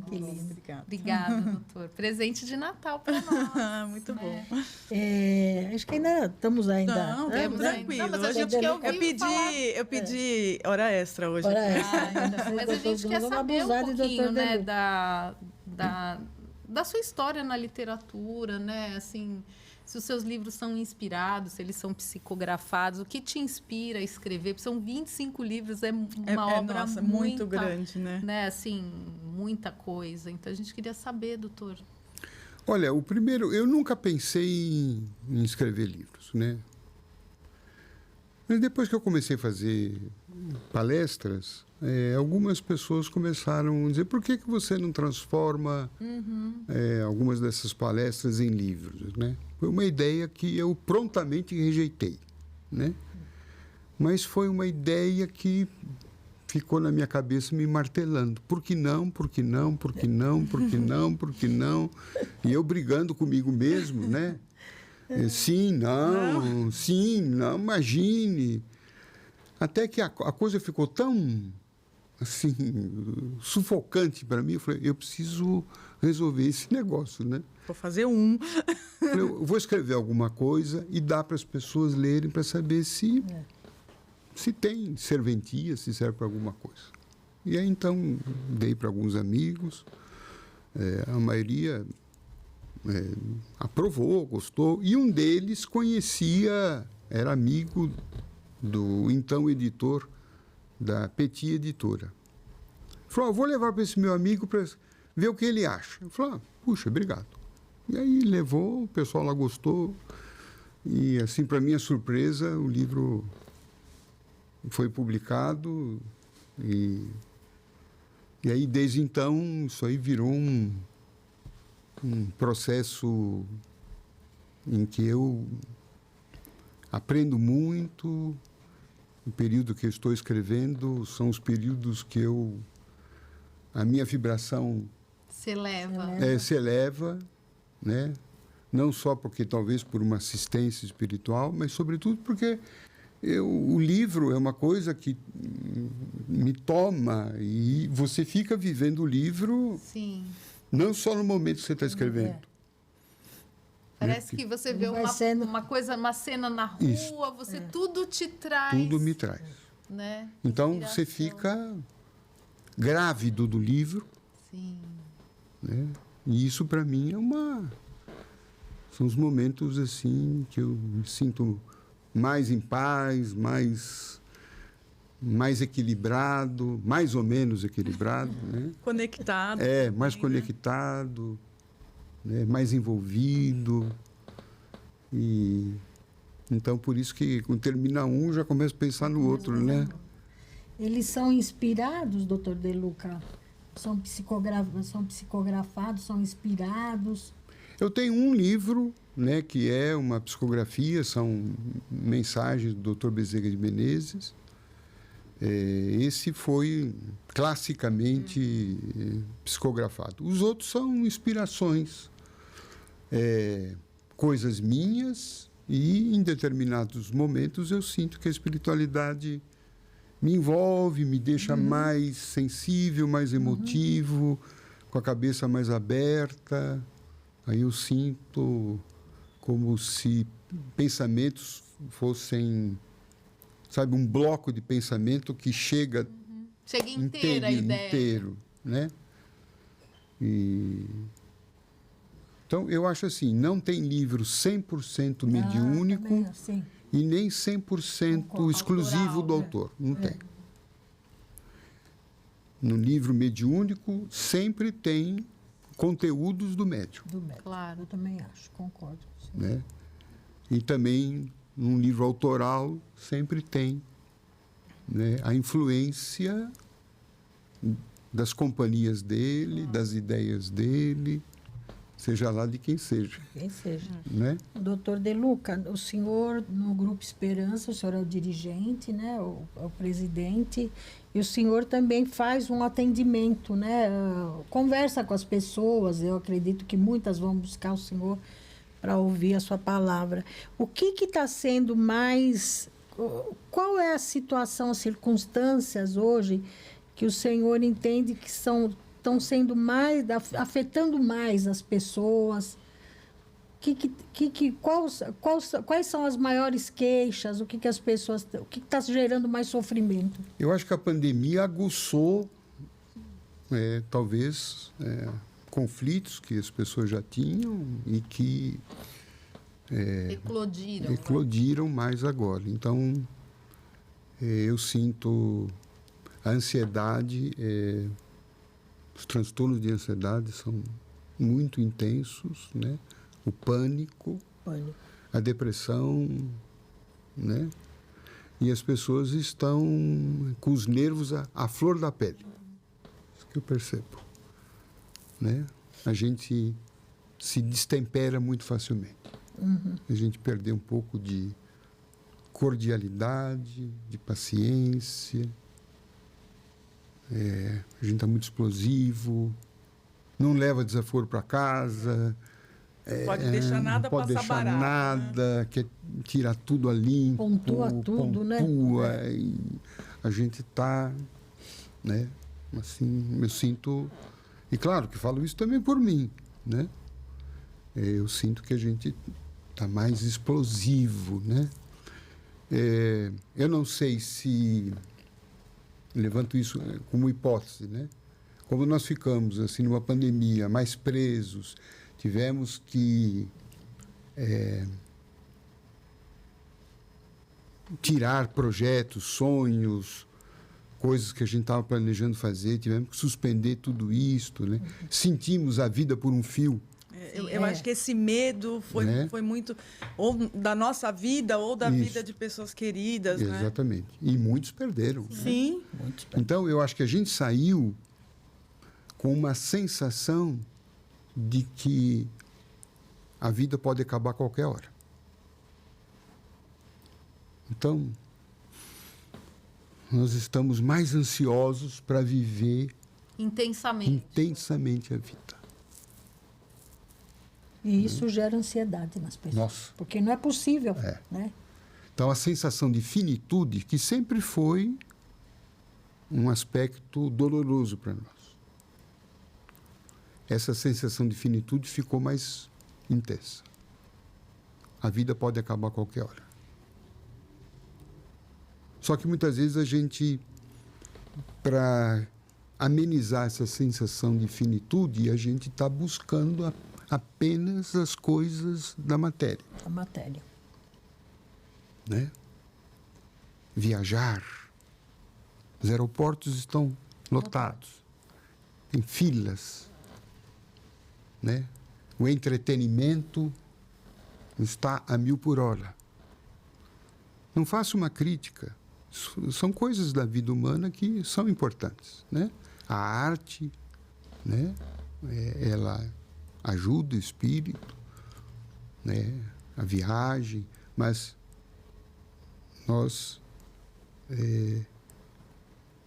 Que lindo. Obrigada, doutor. Presente de Natal para nós. Muito bom. Acho que ainda estamos ainda. Não, tranquilo. Não, mas a gente quer ouvir eu pedi hora extra hoje. Hora extra. Mas a gente quer saber um pouquinho, né, da sua história na literatura, né? Assim, se os seus livros são inspirados, se eles são psicografados, o que te inspira a escrever? Porque são 25 livros, é uma obra nossa, muito grande, né? Assim, muita coisa. Então, a gente queria saber, doutor. Olha, o primeiro, eu nunca pensei em escrever livros, né? Mas depois que eu comecei a fazer palestras, algumas pessoas começaram a dizer: por que você não transforma algumas dessas palestras em livros, né? Foi uma ideia que eu prontamente rejeitei, né? Mas foi uma ideia que ficou na minha cabeça me martelando. Por que não? Por que não? Por que não? Por que não? Por que não? E eu brigando comigo mesmo, né? Sim, não, sim, não, imagine. Até que a coisa ficou tão, assim, sufocante para mim. Eu falei: eu preciso resolver esse negócio, né? Vou fazer um. Eu vou escrever alguma coisa e dar para as pessoas lerem para saber se tem serventia, se serve para alguma coisa. E aí, então, dei para alguns amigos. A maioria aprovou, gostou. E um deles era amigo do então editor da Petit Editora. Falou: vou levar para esse meu amigo para ver o que ele acha. Eu falei: puxa, obrigado. E aí levou, o pessoal lá gostou. E, assim, para minha surpresa, o livro foi publicado. E aí, desde então, isso aí virou um processo em que eu aprendo muito. O período que eu estou escrevendo são os períodos que a minha vibração se eleva, né? Não só porque talvez por uma assistência espiritual, mas sobretudo porque o livro é uma coisa que me toma e você fica vivendo o livro. Sim. Não só no momento que você está escrevendo. Parece que você vê uma cena na rua, Isso. tudo te traz. Tudo me traz. Né? Então, Inspiração. você fica grávido do livro. Sim. Né? E isso, para mim, são os momentos assim que eu me sinto mais em paz, mais equilibrado, mais ou menos equilibrado, né? Conectado. Mais conectado, né? Mais envolvido. E então, por isso que quando termina um, já começo a pensar no outro, né? Eles são inspirados, doutor De Luca? São psicografados, são inspirados? Eu tenho um livro, né, que é uma psicografia, são mensagens do Dr. Bezerra de Menezes. Esse foi classicamente psicografado. Os outros são inspirações, coisas minhas, e em determinados momentos eu sinto que a espiritualidade me envolve, me deixa mais sensível, mais emotivo, com a cabeça mais aberta. Aí eu sinto como se pensamentos fossem, sabe, um bloco de pensamento que chega inteira a ideia. Inteiro, né? Então, eu acho assim, não tem livro 100% mediúnico e nem 100% exclusivo do autor. Não tem. No livro mediúnico, sempre tem conteúdos do médium. Claro, eu também acho, concordo. Sim. Né? E também, num livro autoral, sempre tem, né, a influência das companhias dele, das ideias dele, seja lá de quem seja. Quem seja. Né? Doutor De Luca, o senhor, no Grupo Esperança, o senhor é o dirigente, né, o presidente, e o senhor também faz um atendimento, né, conversa com as pessoas, eu acredito que muitas vão buscar o senhor para ouvir a sua palavra. O que está sendo mais... Qual é a situação, as circunstâncias hoje que o senhor entende que estão sendo mais, afetando mais as pessoas? Quais são as maiores queixas? O que as pessoas... O que está gerando mais sofrimento? Eu acho que a pandemia aguçou, talvez, conflitos que as pessoas já tinham e que eclodiram mais agora. Então, eu sinto a ansiedade, os transtornos de ansiedade são muito intensos, né? O pânico, a depressão, né? E as pessoas estão com os nervos à flor da pele. Isso que eu percebo, né? A gente se destempera muito facilmente. A gente perdeu um pouco de cordialidade, de paciência. A gente está muito explosivo, não leva desaforo para casa. Pode deixar nada não pode passar deixar barato, nada, né? quer tirar tudo a limpo. Pontua tudo, né? E a gente está, né? Assim, eu sinto... E claro que falo isso também por mim, né? Eu sinto que a gente está mais explosivo, né? Eu não sei se... Levanto isso como hipótese, né? Como nós ficamos, assim, numa pandemia, mais presos, tivemos que tirar projetos, sonhos, coisas que a gente estava planejando fazer, tivemos que suspender tudo isto, né? Sentimos a vida por um fio. Eu acho que esse medo foi muito ou da nossa vida ou da vida de pessoas queridas, né? Exatamente. E muitos perderam. Sim. Né? Então, eu acho que a gente saiu com uma sensação de que a vida pode acabar a qualquer hora. Então, nós estamos mais ansiosos para viver intensamente a vida. E isso gera ansiedade nas pessoas. Nossa. Porque não é possível, né? Então, a sensação de finitude, que sempre foi um aspecto doloroso para nós. Essa sensação de finitude ficou mais intensa. A vida pode acabar a qualquer hora. Só que muitas vezes a gente, para amenizar essa sensação de finitude, a gente está buscando apenas as coisas da matéria. A matéria. Né? Viajar. Os aeroportos estão lotados. Tem filas. Né? O entretenimento está a 1000 por hora. Não faço uma crítica. São coisas da vida humana que são importantes. Né? A arte, né? Ela ajuda o espírito, né? A viagem, mas nós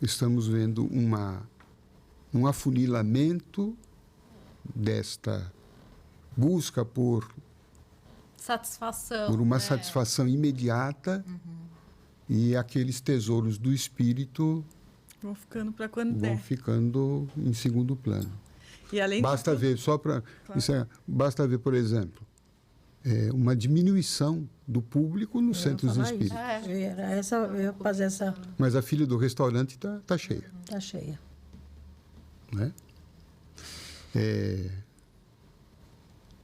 estamos vendo um afunilamento desta busca por uma satisfação imediata, e aqueles tesouros do espírito vão ficando para quando vão der. ficando em segundo plano. E além basta ver, só para basta ver, por exemplo, uma diminuição do público nos centros espíritas. Eu ia fazer essa... Mas a fila do restaurante tá cheia. Está cheia. Né?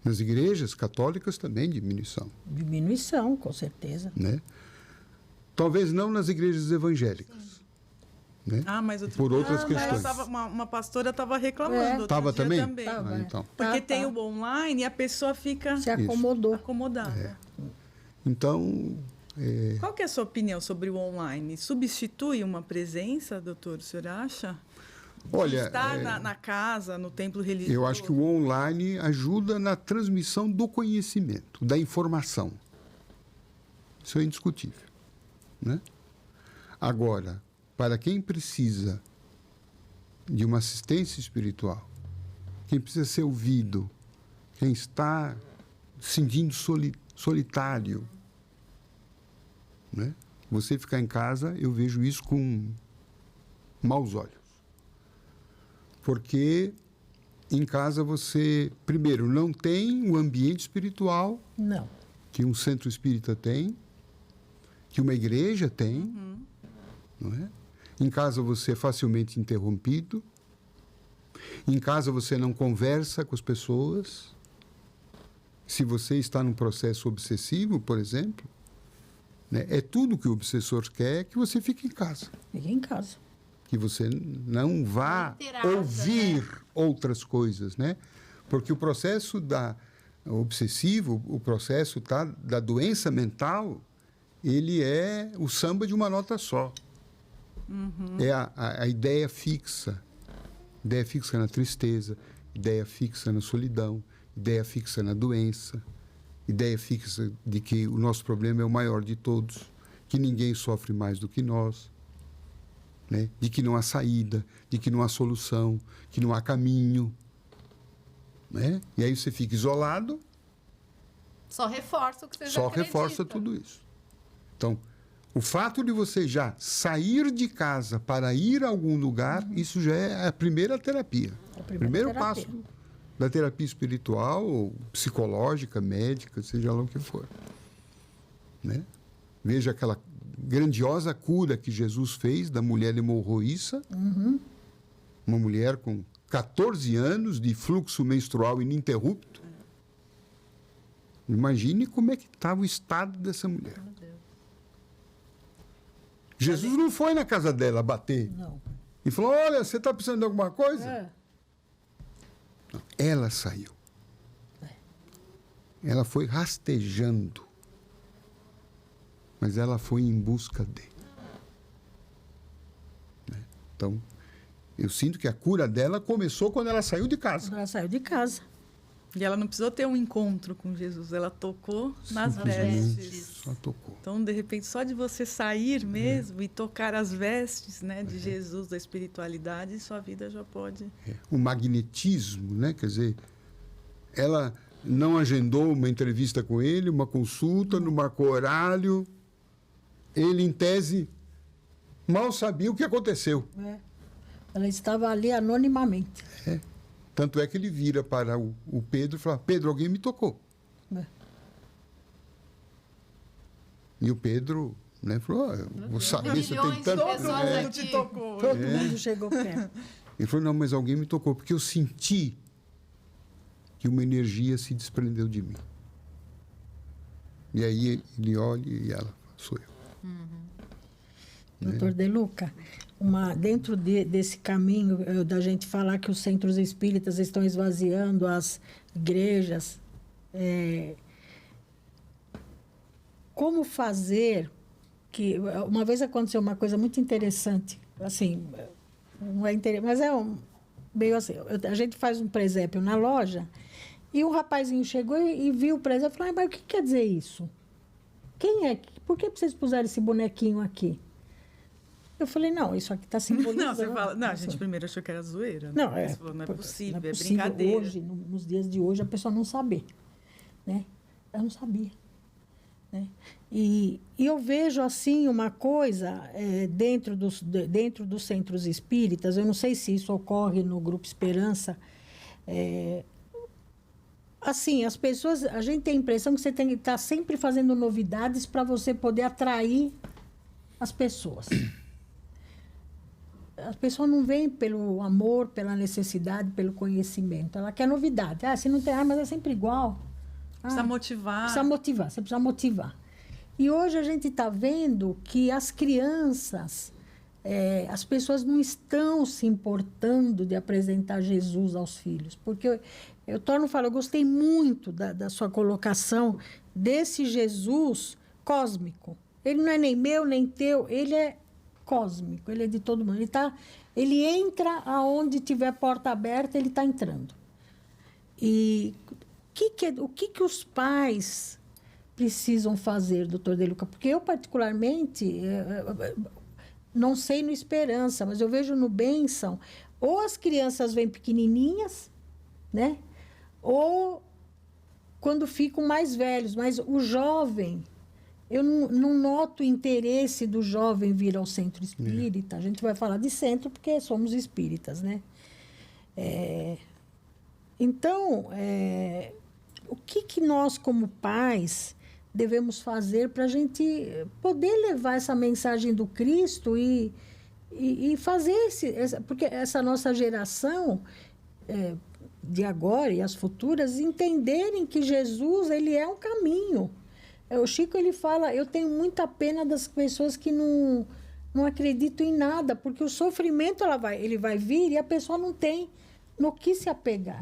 Nas igrejas católicas também diminuição. Diminuição, com certeza. Né? Talvez não nas igrejas evangélicas. Né? Mas por outras questões. Uma pastora estava reclamando. Estava também? Também. Então. Porque tem o online e a pessoa fica... Se acomodou. Acomodada. Então... Qual que é a sua opinião sobre o online? Substitui uma presença, doutor, o senhor acha? Olha, estar na casa, no templo religioso. Eu acho que o online ajuda na transmissão do conhecimento, da informação. Isso é indiscutível. Né? Agora, para quem precisa de uma assistência espiritual, quem precisa ser ouvido, quem está se sentindo solitário, né? Você ficar em casa, eu vejo isso com maus olhos. Porque em casa você, primeiro, não tem o ambiente espiritual que um centro espírita tem, que uma igreja tem, não é? Em casa você é facilmente interrompido. Em casa você não conversa com as pessoas. se você está num processo obsessivo, por exemplo, né, é tudo que o obsessor quer que você fique em casa. Fique em casa. Que você não vá ouvir outras coisas, né? Porque o processo obsessivo, o processo da doença mental, ele é o samba de uma nota só. É a ideia fixa na tristeza, ideia fixa na solidão, ideia fixa na doença, ideia fixa de que o nosso problema é o maior de todos, que ninguém sofre mais do que nós, né? De que não há saída, de que não há solução, que não há caminho, né? E aí você fica isolado. Só reforça o que você já Só acredita. reforça tudo isso. Então, o fato de você já sair de casa para ir a algum lugar, isso já é a primeira terapia. A Primeiro terapia. passo da terapia espiritual, ou psicológica, médica, seja lá o que for. Né? Veja aquela grandiosa cura que Jesus fez da mulher hemorroíça, uma mulher com 14 anos de fluxo menstrual ininterrupto. Imagine como é que estava o estado dessa mulher. Jesus não foi na casa dela bater. Não. E falou, olha, você está precisando de alguma coisa? É. Não, ela saiu. Ela foi rastejando. Mas ela foi em busca de. Né? Então, eu sinto que a cura dela começou quando ela saiu de casa. Ela saiu de casa. E ela não precisou ter um encontro com Jesus, ela tocou nas Simplesmente vestes. só tocou. Então, de repente, só de você sair mesmo e tocar as vestes, né, de Jesus, da espiritualidade, sua vida já pode... O magnetismo, né? Quer dizer, ela não agendou uma entrevista com ele, uma consulta, não marcou horário. Ele, em tese, mal sabia o que aconteceu. É. Ela estava ali anonimamente. Tanto é que ele vira para o Pedro e fala, Pedro, alguém me tocou. É. E o Pedro, né, falou, eu vou saber se eu tenho Milhões de tanto... pessoas É. aqui. te tocou. Todo mundo chegou perto. Ele falou, não, mas alguém me tocou, porque eu senti que uma energia se desprendeu de mim. E aí ele olha e ela, sou eu. Doutor De Luca, dentro desse caminho da gente falar que os centros espíritas estão esvaziando as igrejas, como fazer que... Uma vez aconteceu uma coisa muito interessante, assim, não é interessante, mas meio assim, a gente faz um presépio na loja e um rapazinho chegou e viu o presépio e falou, mas o que quer dizer isso? Por que vocês puseram esse bonequinho aqui? Eu falei, não, isso aqui está simbolizando. Não, você fala... Não, a gente primeiro achou que era zoeira. Né? Não, Você falou, não é possível, não é é possível brincadeira. hoje, nos dias de hoje, a pessoa não saber. Né? Eu não sabia. Né? E eu vejo, assim, uma coisa dentro dos centros espíritas, eu não sei se isso ocorre no Grupo Esperança, assim, as pessoas, a gente tem a impressão que você tem que estar sempre fazendo novidades para você poder atrair as pessoas. A pessoa não vem pelo amor, pela necessidade, pelo conhecimento. Ela quer novidade. Se não tem, mas é sempre igual. Precisa motivar. Precisa motivar, você precisa motivar. E hoje a gente está vendo que as crianças, as pessoas não estão se importando de apresentar Jesus aos filhos. Porque eu torno a falar, eu gostei muito da sua colocação desse Jesus cósmico. Ele não é nem meu, nem teu, ele é cósmico, ele é de todo mundo. Ele entra aonde tiver porta aberta, ele está entrando. E o que os pais precisam fazer, doutor De Luca? Porque eu, particularmente, não sei no Esperança, mas eu vejo no Bênção, ou as crianças vêm pequenininhas, né? Ou quando ficam mais velhos, mas o jovem... Eu não noto o interesse do jovem vir ao centro espírita. A gente vai falar de centro porque somos espíritas, né? Então, o que nós, como pais, devemos fazer para a gente poder levar essa mensagem do Cristo e fazer porque essa nossa geração de agora e as futuras entenderem que Jesus, ele é um caminho. O Chico, ele fala, eu tenho muita pena das pessoas que não acreditam em nada, porque o sofrimento ele vai vir e a pessoa não tem no que se apegar.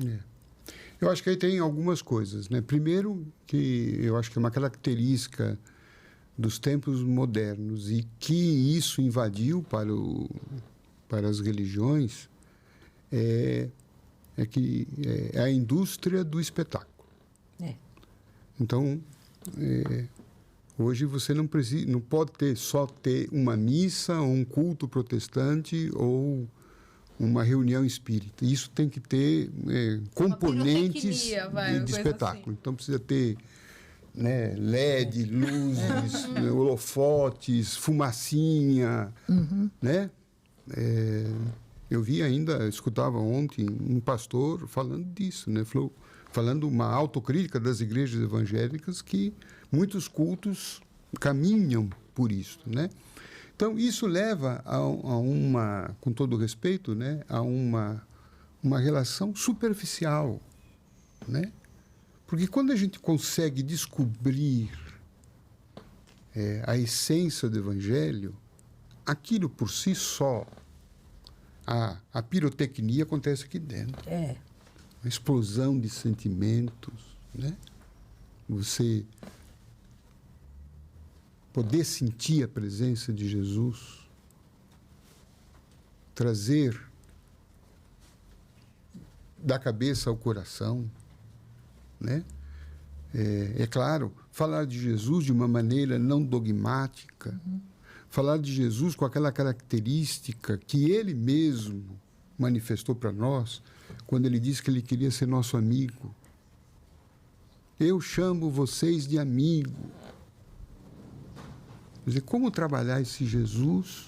Eu acho que aí tem algumas coisas, né? Primeiro, que eu acho que é uma característica dos tempos modernos e que isso invadiu para as religiões é a indústria do espetáculo. Então, hoje você não pode só ter uma missa, ou um culto protestante ou uma reunião espírita. Isso tem que ter componentes de espetáculo. Assim. Então, precisa ter LED, luzes, holofotes, fumacinha, né? Eu escutava ontem um pastor falando disso, né? Falando uma autocrítica das igrejas evangélicas que muitos cultos caminham por isso, né? Então, isso leva a uma, com todo respeito, né, a uma relação superficial, né? Porque quando a gente consegue descobrir a essência do Evangelho, aquilo por si só, a pirotecnia acontece aqui dentro. Uma explosão de sentimentos, né? Você poder sentir a presença de Jesus, trazer da cabeça ao coração, né? É claro, falar de Jesus de uma maneira não dogmática, falar de Jesus com aquela característica que ele mesmo manifestou para nós, quando ele disse que ele queria ser nosso amigo. Eu chamo vocês de amigo. Quer dizer, como trabalhar esse Jesus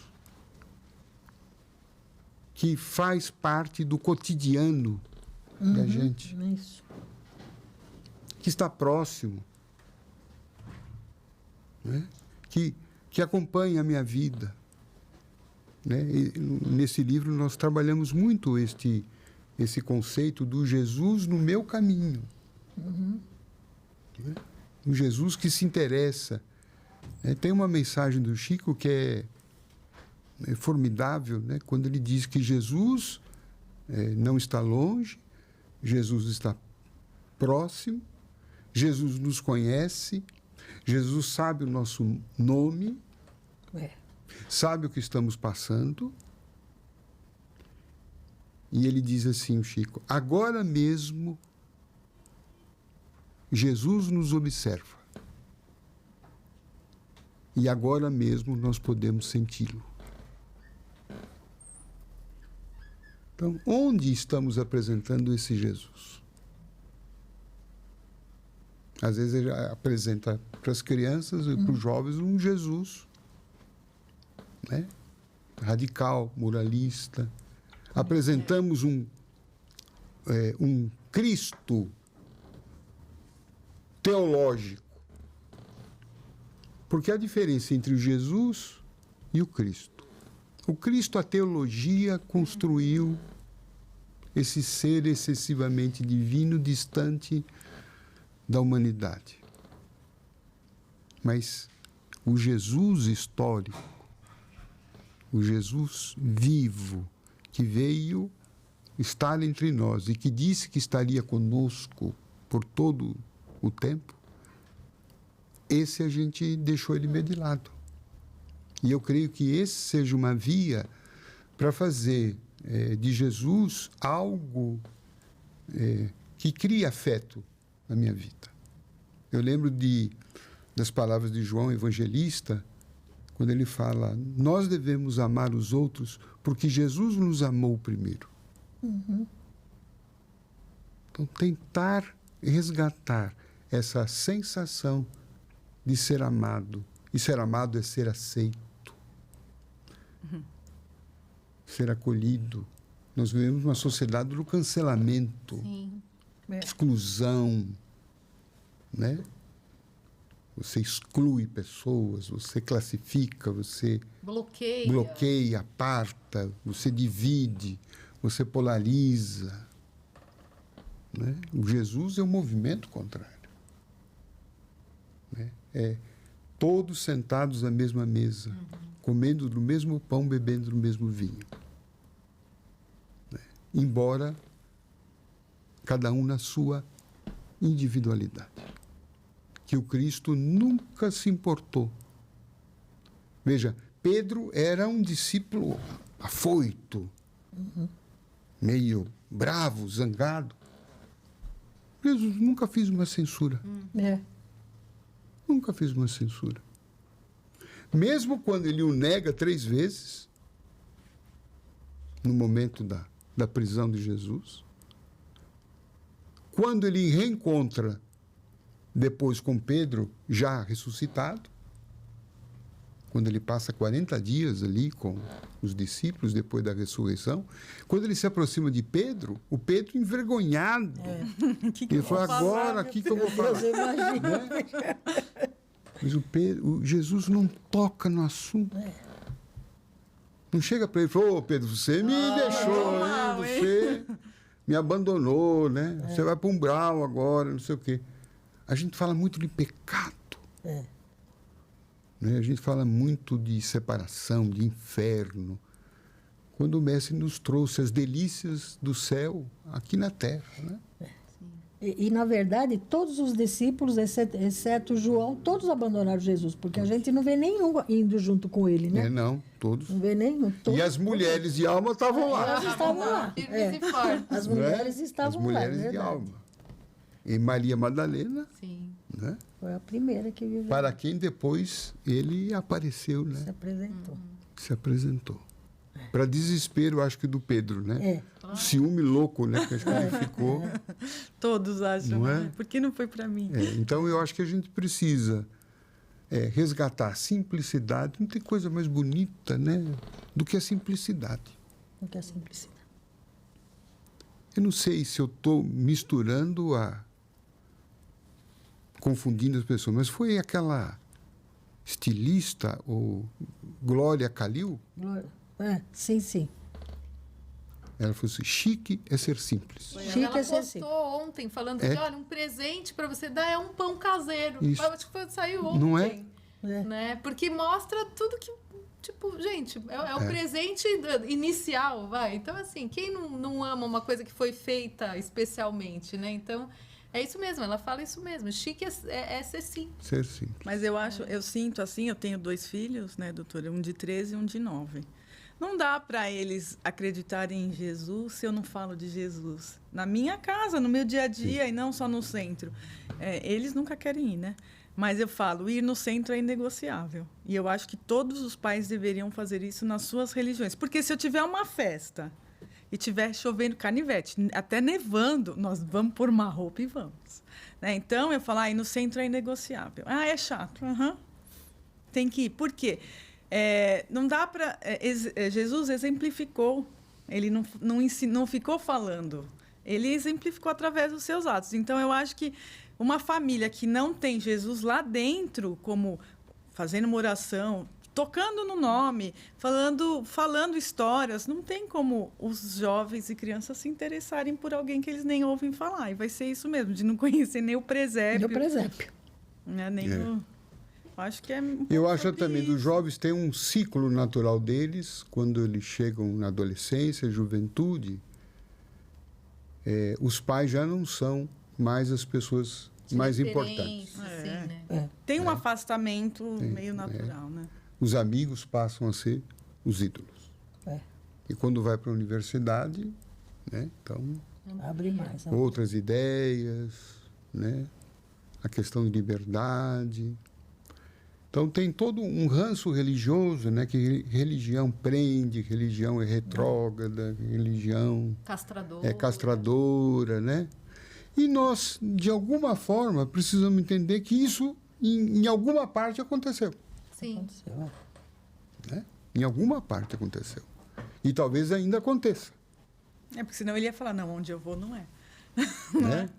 que faz parte do cotidiano da gente? Isso. Que está próximo, né? Que acompanha a minha vida. Né? E, nesse livro nós trabalhamos muito esse conceito do Jesus no meu caminho. Né? Um Jesus que se interessa. Tem uma mensagem do Chico que é formidável, né? Quando ele diz que Jesus não está longe, Jesus está próximo, Jesus nos conhece, Jesus sabe o nosso nome, sabe o que estamos passando. E ele diz assim, o Chico, agora mesmo Jesus nos observa. E agora mesmo nós podemos senti-lo. Então, onde estamos apresentando esse Jesus? Às vezes ele apresenta para as crianças e para os jovens um Jesus, né? Radical, moralista. Apresentamos um Cristo teológico. Porque há diferença entre o Jesus e o Cristo. O Cristo, a teologia construiu esse ser excessivamente divino, distante da humanidade. Mas o Jesus histórico, o Jesus vivo, que veio estar entre nós e que disse que estaria conosco por todo o tempo, esse a gente deixou ele meio de lado. E eu creio que esse seja uma via para fazer de Jesus algo que crie afeto na minha vida. Eu lembro das palavras de João Evangelista, quando ele fala, nós devemos amar os outros porque Jesus nos amou primeiro. Então, tentar resgatar essa sensação de ser amado. E ser amado é ser aceito. Ser acolhido. Nós vivemos uma sociedade do cancelamento, exclusão, né? Você exclui pessoas, você classifica, você bloqueia, aparta, você divide, você polariza. né? O Jesus é um movimento contrário. Né? Todos sentados à mesma mesa, comendo do mesmo pão, bebendo do mesmo vinho. Né? Embora cada um na sua individualidade. Que o Cristo nunca se importou. Veja, Pedro era um discípulo afoito, meio bravo, zangado. Jesus nunca fez uma censura. Nunca fez uma censura. Mesmo quando ele o nega 3 vezes, no momento da prisão de Jesus, quando ele reencontra depois com Pedro, já ressuscitado, quando ele passa 40 dias ali com os discípulos depois da ressurreição, quando ele se aproxima de Pedro, o Pedro envergonhado. Ele fala, agora, o que eu vou falar? Né? Mas o Jesus não toca no assunto. Não chega para ele e fala, ô Pedro, você me deixou, você me abandonou, né? Você vai para um umbral agora, não sei o quê. A gente fala muito de pecado. Né? A gente fala muito de separação, de inferno. Quando o Mestre nos trouxe as delícias do céu aqui na terra. Né? E, na verdade, todos os discípulos, exceto João, todos abandonaram Jesus, porque a gente não vê nenhum indo junto com ele, né? Não, todos. Não vê nenhum. E as mulheres de alma estavam lá. Elas estavam lá. Firmes e fortes. As mulheres estavam lá. As mulheres de alma. E Maria Madalena, Sim. né? Foi a primeira que viveu. Para quem depois ele apareceu, né? Se apresentou. Se apresentou. Para desespero, acho que do Pedro, né? Ciúme louco, né? Que acho que ele ficou. Todos acham, Não é? né? Por que não foi para mim? Então, eu acho que a gente precisa resgatar a simplicidade. Não tem coisa mais bonita, né? Do que a simplicidade. Não quer simplicidade. Eu não sei se eu estou misturando confundindo as pessoas, mas foi aquela estilista, ou Glória Calil, Sim, sim. ela falou assim, chique é ser simples. Chique Ela é ser assim. postou ontem falando que, olha, um presente para você dar é um pão caseiro. Isso. Acho que saiu ontem. Não é? Né? Porque mostra tudo que, tipo, gente, é o presente inicial, vai. Então, assim, quem não ama uma coisa que foi feita especialmente, né? Então, é isso mesmo, ela fala isso mesmo. Chique é ser simples. Ser simples. Mas eu sinto assim, eu tenho 2 filhos, né, doutora? Um de 13 e um de 9. Não dá para eles acreditarem em Jesus se eu não falo de Jesus. Na minha casa, no meu dia a dia, e não só no centro. Eles nunca querem ir, né? Mas eu falo, ir no centro é inegociável. E eu acho que todos os pais deveriam fazer isso nas suas religiões. Porque se eu tiver uma festa e tiver chovendo canivete, até nevando, nós vamos pôr uma roupa e vamos. Né? Então, eu falo, ir no centro é inegociável. É chato. Tem que ir. Por quê? Não dá para... Jesus exemplificou. Ele não ficou falando. Ele exemplificou através dos seus atos. Então, eu acho que uma família que não tem Jesus lá dentro, como fazendo uma oração, tocando no nome, falando histórias, não tem como os jovens e crianças se interessarem por alguém que eles nem ouvem falar. E vai ser isso mesmo, de não conhecer nem o presépio. Nem o presépio. Né, acho que Eu acho também que os jovens têm um ciclo natural deles, quando eles chegam na adolescência, juventude, os pais já não são mais as pessoas mais importantes. Assim, né? Tem um afastamento meio natural, né? Os amigos passam a ser os ídolos. E quando vai para a universidade, né, então, abre mais. outras ideias, né, a questão de liberdade. Então, tem todo um ranço religioso, né, que religião prende, religião é retrógrada, religião é castradora, né? E nós, de alguma forma, precisamos entender que isso, em alguma parte, aconteceu. Sim. Né? Em alguma parte aconteceu. E talvez ainda aconteça. Porque senão ele ia falar, não, onde eu vou não é. Né?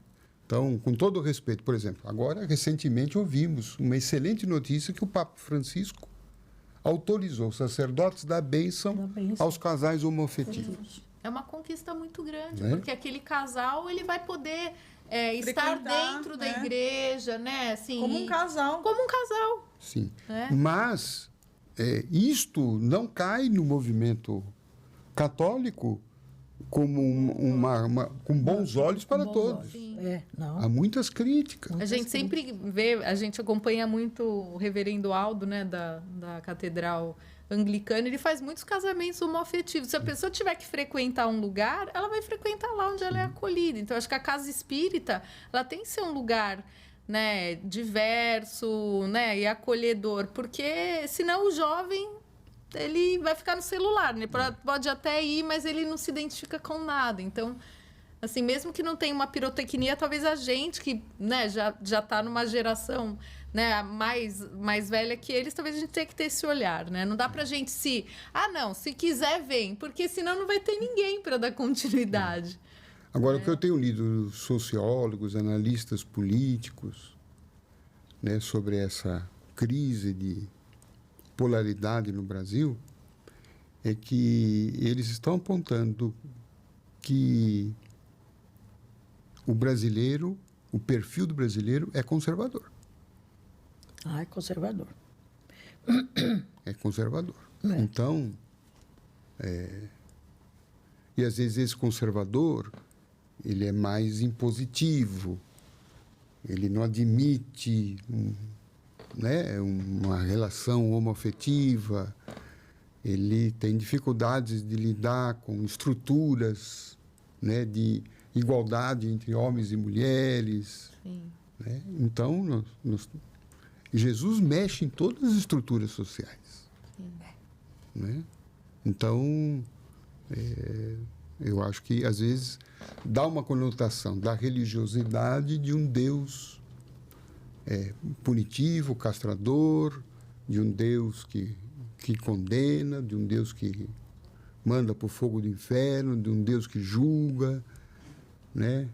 Então, com todo o respeito, por exemplo, agora, recentemente, ouvimos uma excelente notícia que o Papa Francisco autorizou os sacerdotes da bênção aos casais homoafetivos. É uma conquista muito grande, Né? porque aquele casal ele vai poder estar Frequentar, dentro da né? igreja, né? Assim, Como um casal. Como um casal. Sim. É. Mas isto não cai no movimento católico como com bons olhos para bons todos. olhos. Sim. Não. Há muitas críticas. A gente sempre vê, a gente acompanha muito o reverendo Aldo, né, da Catedral Anglicana, ele faz muitos casamentos homoafetivos. Se a pessoa tiver que frequentar um lugar, ela vai frequentar lá onde ela é acolhida. Então, acho que a casa espírita, ela tem que ser um lugar, né, diverso, né, e acolhedor, porque senão o jovem ele vai ficar no celular, né? Pode até ir, mas ele não se identifica com nada. Então, assim, mesmo que não tenha uma pirotecnia, talvez a gente que, né, já está numa geração, né, mais velha que eles, talvez a gente tenha que ter esse olhar, né? Não dá pra gente se quiser, vem, porque senão não vai ter ninguém para dar continuidade. Agora, o que eu tenho lido sociólogos, analistas políticos, né, sobre essa crise de polaridade no Brasil, é que eles estão apontando que o brasileiro, o perfil do brasileiro é conservador. É conservador. É conservador. É. Então, e às vezes esse conservador, ele é mais impositivo, ele não admite uma relação homoafetiva, ele tem dificuldades de lidar com estruturas, né, de igualdade entre homens e mulheres. Sim. Né? Então, Jesus mexe em todas as estruturas sociais. Sim. Né? Então, eu acho que, às vezes, dá uma conotação da religiosidade de um Deus punitivo, castrador, de um Deus que condena, de um Deus que manda para o fogo do inferno, de um Deus que julga, né?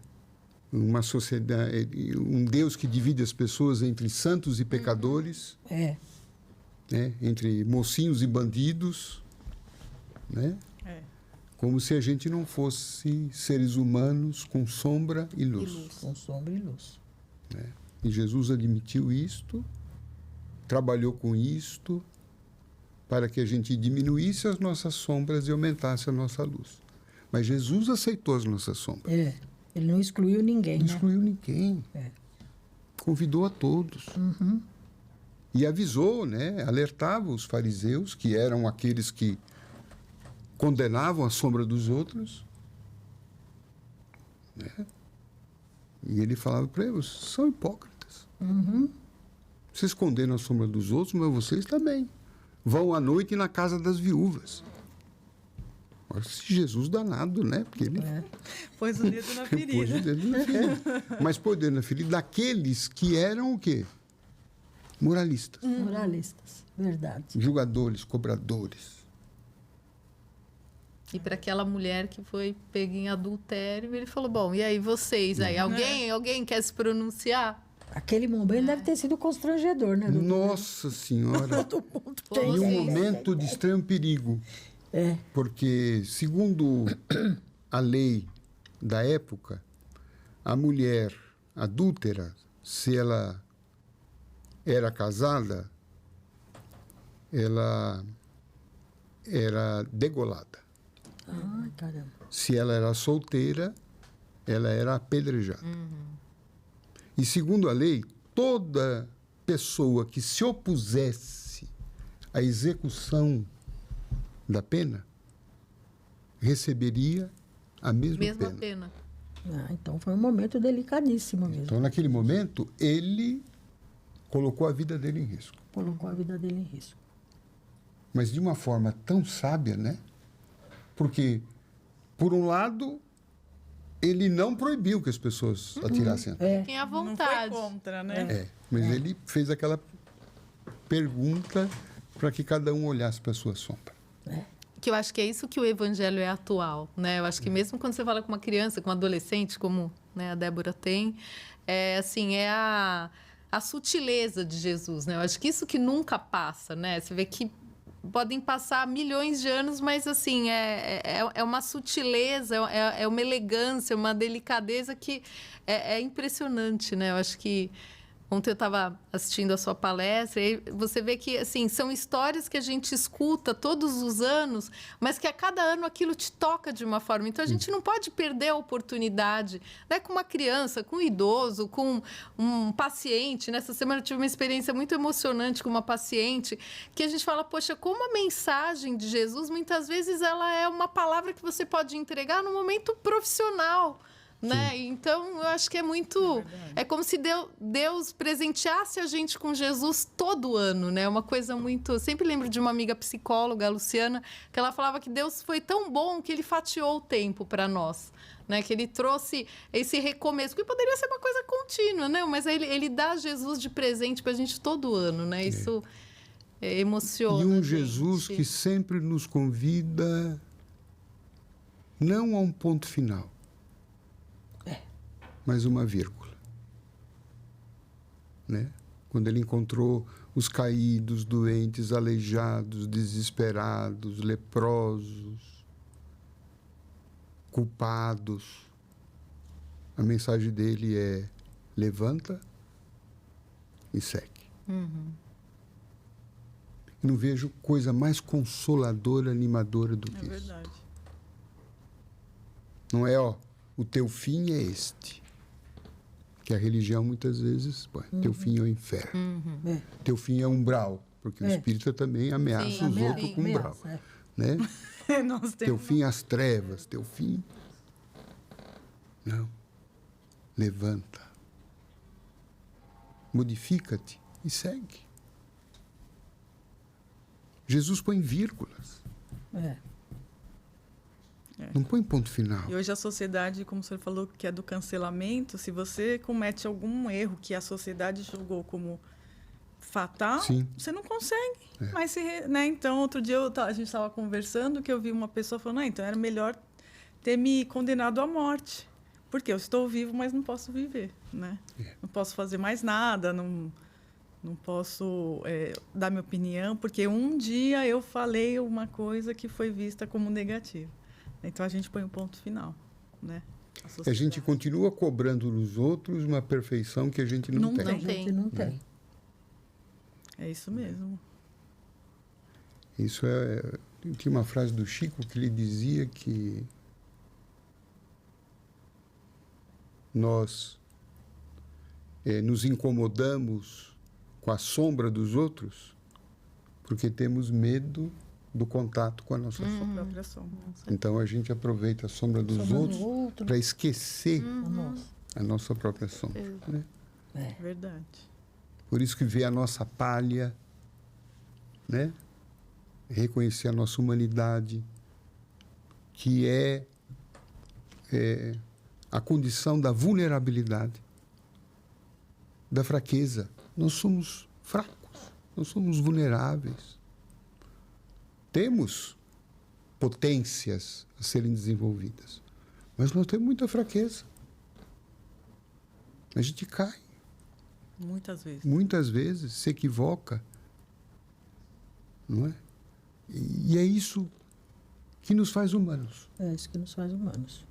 Uma sociedade, um Deus que divide as pessoas entre santos e pecadores, né? Entre mocinhos e bandidos, né? Como se a gente não fosse seres humanos com sombra e luz. Com sombra e luz. Né? E Jesus admitiu isto, trabalhou com isto, para que a gente diminuísse as nossas sombras e aumentasse a nossa luz. Mas Jesus aceitou as nossas sombras. Ele não excluiu ninguém. Não né? excluiu ninguém. Convidou a todos. Uhum. E avisou, né? Alertava os fariseus, que eram aqueles que condenavam a sombra dos outros. Né? E ele falava para eles, são hipócritas. Uhum. Vocês condenam a sombra dos outros, mas vocês também. Vão à noite na casa das viúvas. Olha esse Jesus danado, né? Porque ele Pôs o dedo na ferida. pôs o dedo na ferida. Mas pôs o dedo na ferida daqueles que eram o quê? Moralistas. Moralistas, verdade. Julgadores, cobradores. E para aquela mulher que foi pega em adultério, ele falou, bom, e aí vocês aí? Alguém quer se pronunciar? Aquele momento deve ter sido constrangedor, né, doutor? Nossa Senhora! Todo mundo Pô, tem. E um Sim. momento de extremo perigo. Porque, segundo a lei da época, a mulher adúltera, se ela era casada, ela era degolada. Ai, caramba. Se ela era solteira, ela era apedrejada. E, segundo a lei, toda pessoa que se opusesse à execução da pena receberia a mesma pena. Então foi um momento delicadíssimo mesmo. Então, naquele momento, ele colocou a vida dele em risco. Colocou a vida dele em risco. Mas de uma forma tão sábia, né? Porque, por um lado, ele não proibiu que as pessoas atirassem a pedra. Fiquem à Não foi vontade. contra, né? Mas ele fez aquela pergunta para que cada um olhasse para a sua sombra. Que eu acho que é isso que o evangelho é atual, né? Eu acho que mesmo quando você fala com uma criança, com um adolescente, como, né, a Débora tem, é a sutileza de Jesus, né? Eu acho que isso que nunca passa, né? Você vê que podem passar milhões de anos, mas assim, é uma sutileza, é uma elegância, uma delicadeza que é impressionante, né? Eu acho que ontem eu estava assistindo a sua palestra e você vê que, assim, são histórias que a gente escuta todos os anos, mas que a cada ano aquilo te toca de uma forma. Então, a gente não pode perder a oportunidade, né? Com uma criança, com um idoso, com um paciente. Nessa semana eu tive uma experiência muito emocionante com uma paciente, que a gente fala, poxa, como a mensagem de Jesus, muitas vezes, ela é uma palavra que você pode entregar no momento profissional, né? Então, eu acho que é muito... É como se Deus presenteasse a gente com Jesus todo ano, né? Uma coisa muito... Eu sempre lembro de uma amiga psicóloga, a Luciana, que ela falava que Deus foi tão bom que ele fatiou o tempo para nós, né? Que ele trouxe esse recomeço, que poderia ser uma coisa contínua, né? Mas ele dá Jesus de presente para a gente todo ano, né? Isso emociona. E um a gente. Jesus que sempre nos convida não a um ponto final, mas uma vírgula, né? Quando ele encontrou os caídos, doentes, aleijados, desesperados, leprosos, culpados, a mensagem dele é: levanta e segue. Não vejo coisa mais consoladora, animadora do que É isso. verdade. Não é, o teu fim é este. Que a religião, muitas vezes, teu fim é o inferno. Teu fim é umbral, porque o espírita também ameaça os outros com umbral. Né? Nós Teu temos... fim as trevas, teu fim... Não. Levanta. Modifica-te e segue. Jesus põe vírgulas. Não põe ponto final. E hoje a sociedade, como o senhor falou, que é do cancelamento, se você comete algum erro que a sociedade julgou como fatal, Sim. você não consegue. Mas, né? Então, outro dia a gente estava conversando que eu vi uma pessoa falando, então era melhor ter me condenado à morte. Porque eu estou vivo, mas não posso viver, né? Não posso fazer mais nada, não posso dar minha opinião, porque um dia eu falei uma coisa que foi vista como negativa. Então, a gente põe um ponto final, né? A gente continua cobrando nos outros uma perfeição que a gente não tem. Não tem. Não tem. É isso mesmo. Isso tinha uma frase do Chico que ele dizia que nós nos incomodamos com a sombra dos outros porque temos medo do contato com a nossa A sombra. própria sombra. Então, a gente aproveita a sombra dos outros para esquecer a nossa própria sombra. Né? Verdade. Por isso que vê a nossa palha, né? Reconhecer a nossa humanidade, que é a condição da vulnerabilidade, da fraqueza. Nós somos fracos, nós somos vulneráveis. Temos potências a serem desenvolvidas, mas nós temos muita fraqueza. A gente cai. Muitas vezes. Muitas vezes se equivoca, não é? E é isso que nos faz humanos. É isso que nos faz humanos.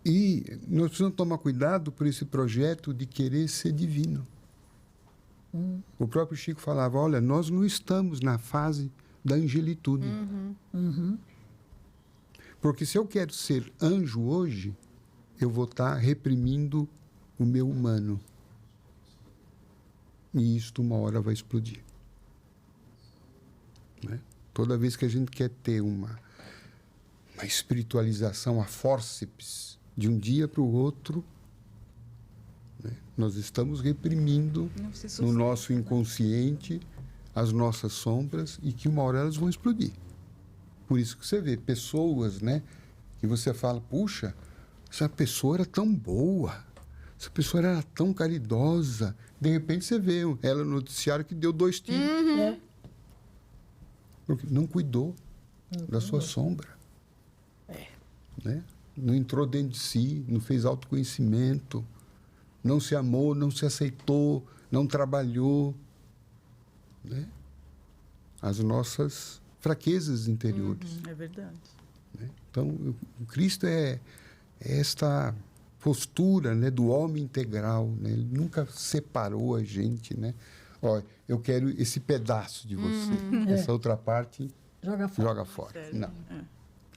E nós precisamos tomar cuidado por esse projeto de querer ser divino. O próprio Chico falava, olha, nós não estamos na fase da angelitude. Porque se eu quero ser anjo hoje, eu vou estar reprimindo o meu humano. E isto uma hora vai explodir. Né? Toda vez que a gente quer ter uma espiritualização a fórceps de um dia para o outro, né? Nós estamos reprimindo no nosso inconsciente as nossas sombras e que uma hora elas vão explodir. Por isso que você vê pessoas, né, que você fala, puxa, essa pessoa era tão boa, essa pessoa era tão caridosa. De repente você vê ela no noticiário que deu 2 tiros. Porque não cuidou da sua sombra. Né? Não entrou dentro de si, não fez autoconhecimento, não se amou, não se aceitou, não trabalhou. Né? as nossas fraquezas interiores. É verdade. Né? Então, o Cristo é esta postura, né, do homem integral, né? Ele nunca separou a gente, né? Ó, eu quero esse pedaço de você. Essa outra parte Joga fora. joga fora. Sério? Não. É.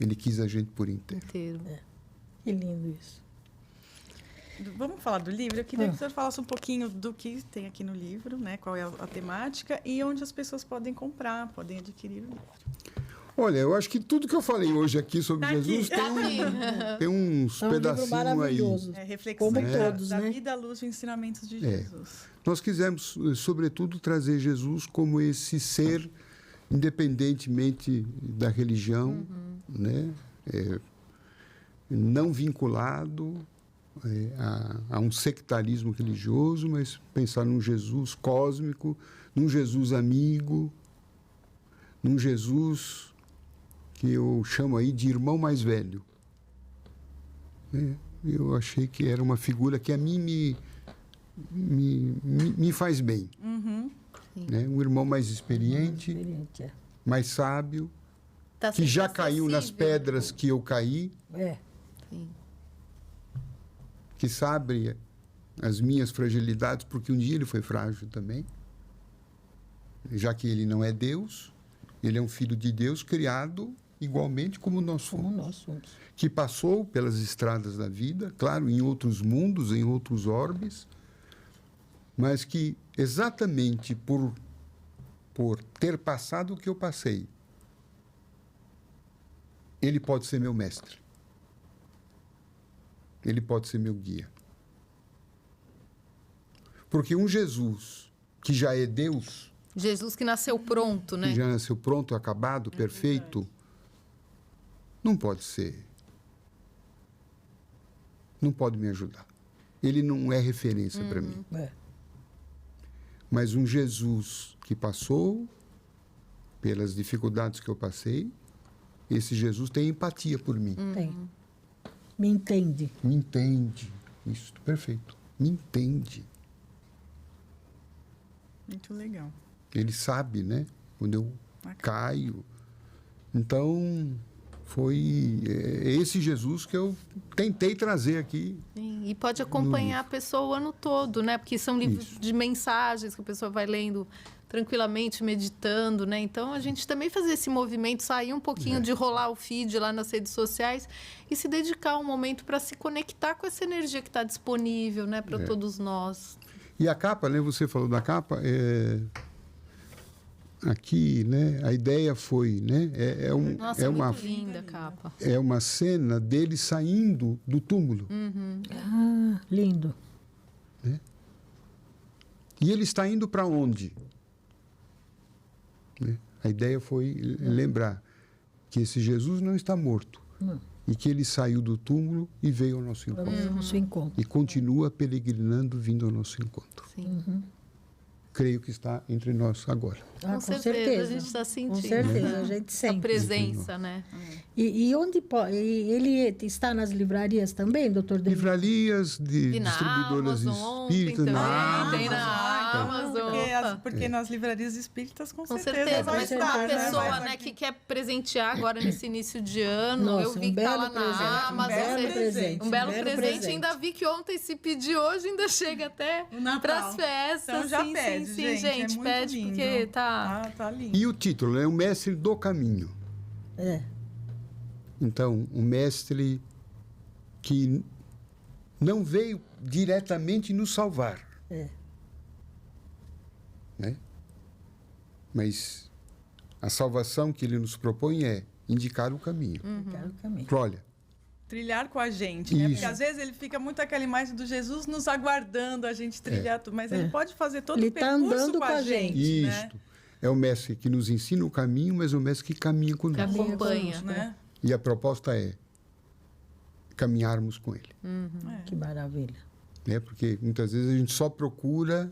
Ele quis a gente por inteiro. Inteiro. Que lindo isso. Vamos falar do livro? Eu queria que o senhor falasse um pouquinho do que tem aqui no livro, né? Qual é a temática e onde as pessoas podem comprar, podem adquirir o livro. Olha, eu acho que tudo que eu falei hoje aqui sobre Tá aqui. Jesus tem uns É um livro pedacinhos aí. maravilhoso. É reflexão Como todos, da né? vida à luz, os ensinamentos de É. Jesus. Nós quisemos, sobretudo, trazer Jesus como esse ser, independentemente da religião, né? Não vinculado a um sectarismo religioso, mas pensar num Jesus cósmico, num Jesus amigo, num Jesus que eu chamo aí de irmão mais velho. Eu achei que era uma figura que a mim me faz bem. Né? Um irmão mais experiente, Experiente, é. mais sábio, Tá que sempre já caiu nas acessível. pedras que eu caí, Sim. que sabe as minhas fragilidades, porque um dia ele foi frágil também. Já que ele não é Deus, ele é um filho de Deus criado igualmente como nós somos. Como nós somos. Que passou pelas estradas da vida, claro, em outros mundos, em outros orbes, mas que exatamente por ter passado o que eu passei, ele pode ser meu mestre. Ele pode ser meu guia. Porque um Jesus que já é Deus, Jesus que nasceu pronto, né? que já nasceu pronto, acabado, perfeito, não pode ser. Não pode me ajudar. Ele não é referência para mim. É. Mas um Jesus que passou pelas dificuldades que eu passei, esse Jesus tem empatia por mim. Tem. Me entende. Me entende. Isso, perfeito. Me entende. Muito legal. Ele sabe, né? Quando eu caio. Então, foi esse Jesus que eu tentei trazer aqui. Sim, e pode acompanhar a pessoa o ano todo, né? Porque são livros Isso. de mensagens que a pessoa vai lendo tranquilamente, meditando, né? Então, a gente também fazer esse movimento, sair um pouquinho de rolar o feed lá nas redes sociais e se dedicar um momento para se conectar com essa energia que está disponível, né? Para todos nós. E a capa, né? Você falou da capa. Aqui, né? A ideia foi, né? Nossa, é muito linda a capa. É uma cena dele saindo do túmulo. Ah, lindo. E ele está indo para onde? Né? A ideia foi lembrar que esse Jesus não está morto. Não. E que ele saiu do túmulo e veio ao nosso Para encontro. o nosso encontro. E continua peregrinando, vindo ao nosso encontro. Sim. Creio que está entre nós agora. Ah, Com certeza, a gente está sentindo. Com certeza, a gente A sente. presença, né? E onde pode? Ele está nas livrarias também, doutor Denis? Livrarias de E na distribuidoras Amazon espíritas. ontem na também, tem na Amazon. Porque nas livrarias espíritas, com Com certeza, certeza, vai mas estar, uma né? pessoa, Mas né, aqui- que quer presentear agora nesse início de ano, Nossa, eu vi um que tá belo lá presente, na Amazon. belo presente. Um belo presente. Ainda vi que ontem se pediu, hoje ainda chega até O Natal. para as festas. Então já sim, pede, sim, sim, gente, é gente, muito pede lindo. porque tá... Tá lindo. E o título é o Mestre do Caminho. É. Então, um mestre que não veio diretamente nos salvar. É. Né? Mas a salvação que ele nos propõe é indicar o caminho. Quero o caminho. Olha, Trilhar com a gente, né? Isso. Porque às vezes ele fica muito aquela imagem do Jesus nos aguardando a gente trilhar tudo, mas ele pode fazer todo Ele o tá percurso andando com a gente, né? isto é o mestre que nos ensina o caminho, mas o mestre que caminha Que conosco. acompanha. Né? E a proposta é caminharmos com ele. Que maravilha. Né? Porque muitas vezes a gente só procura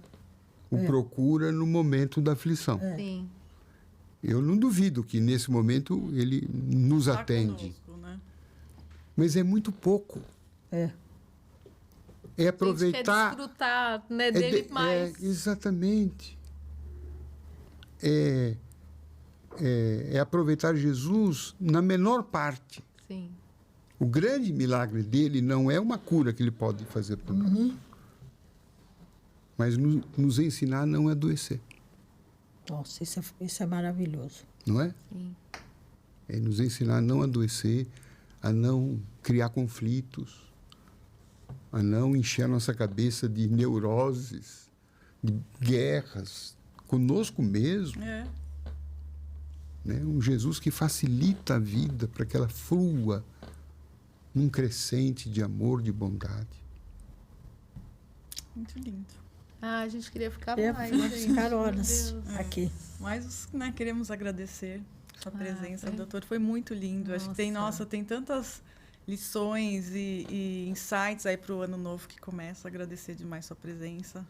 no momento da aflição. Sim. Eu não duvido que nesse momento ele nos Tá atende. conosco, né? Mas é muito pouco. É. É A aproveitar. gente quer desfrutar, né, é dele de- mais. exatamente. é aproveitar Jesus na menor parte. Sim. O grande milagre dele não é uma cura que ele pode fazer por nós, mas nos ensinar a não adoecer, Nossa, isso é maravilhoso. não é? Sim. É nos ensinar a não adoecer, a não criar conflitos, a não encher a nossa cabeça de neuroses, de guerras, conosco mesmo. É. Né? Um Jesus que facilita a vida para que ela flua num crescente de amor, de bondade. Muito lindo. Ah, a gente queria ficar Eu mais. vou gente. ficar Meu horas Deus. aqui. Mas, né, queremos agradecer sua presença, foi- doutor. Foi muito lindo. Acho que tem tantas lições e insights aí para o ano novo que começa. Agradecer demais sua presença.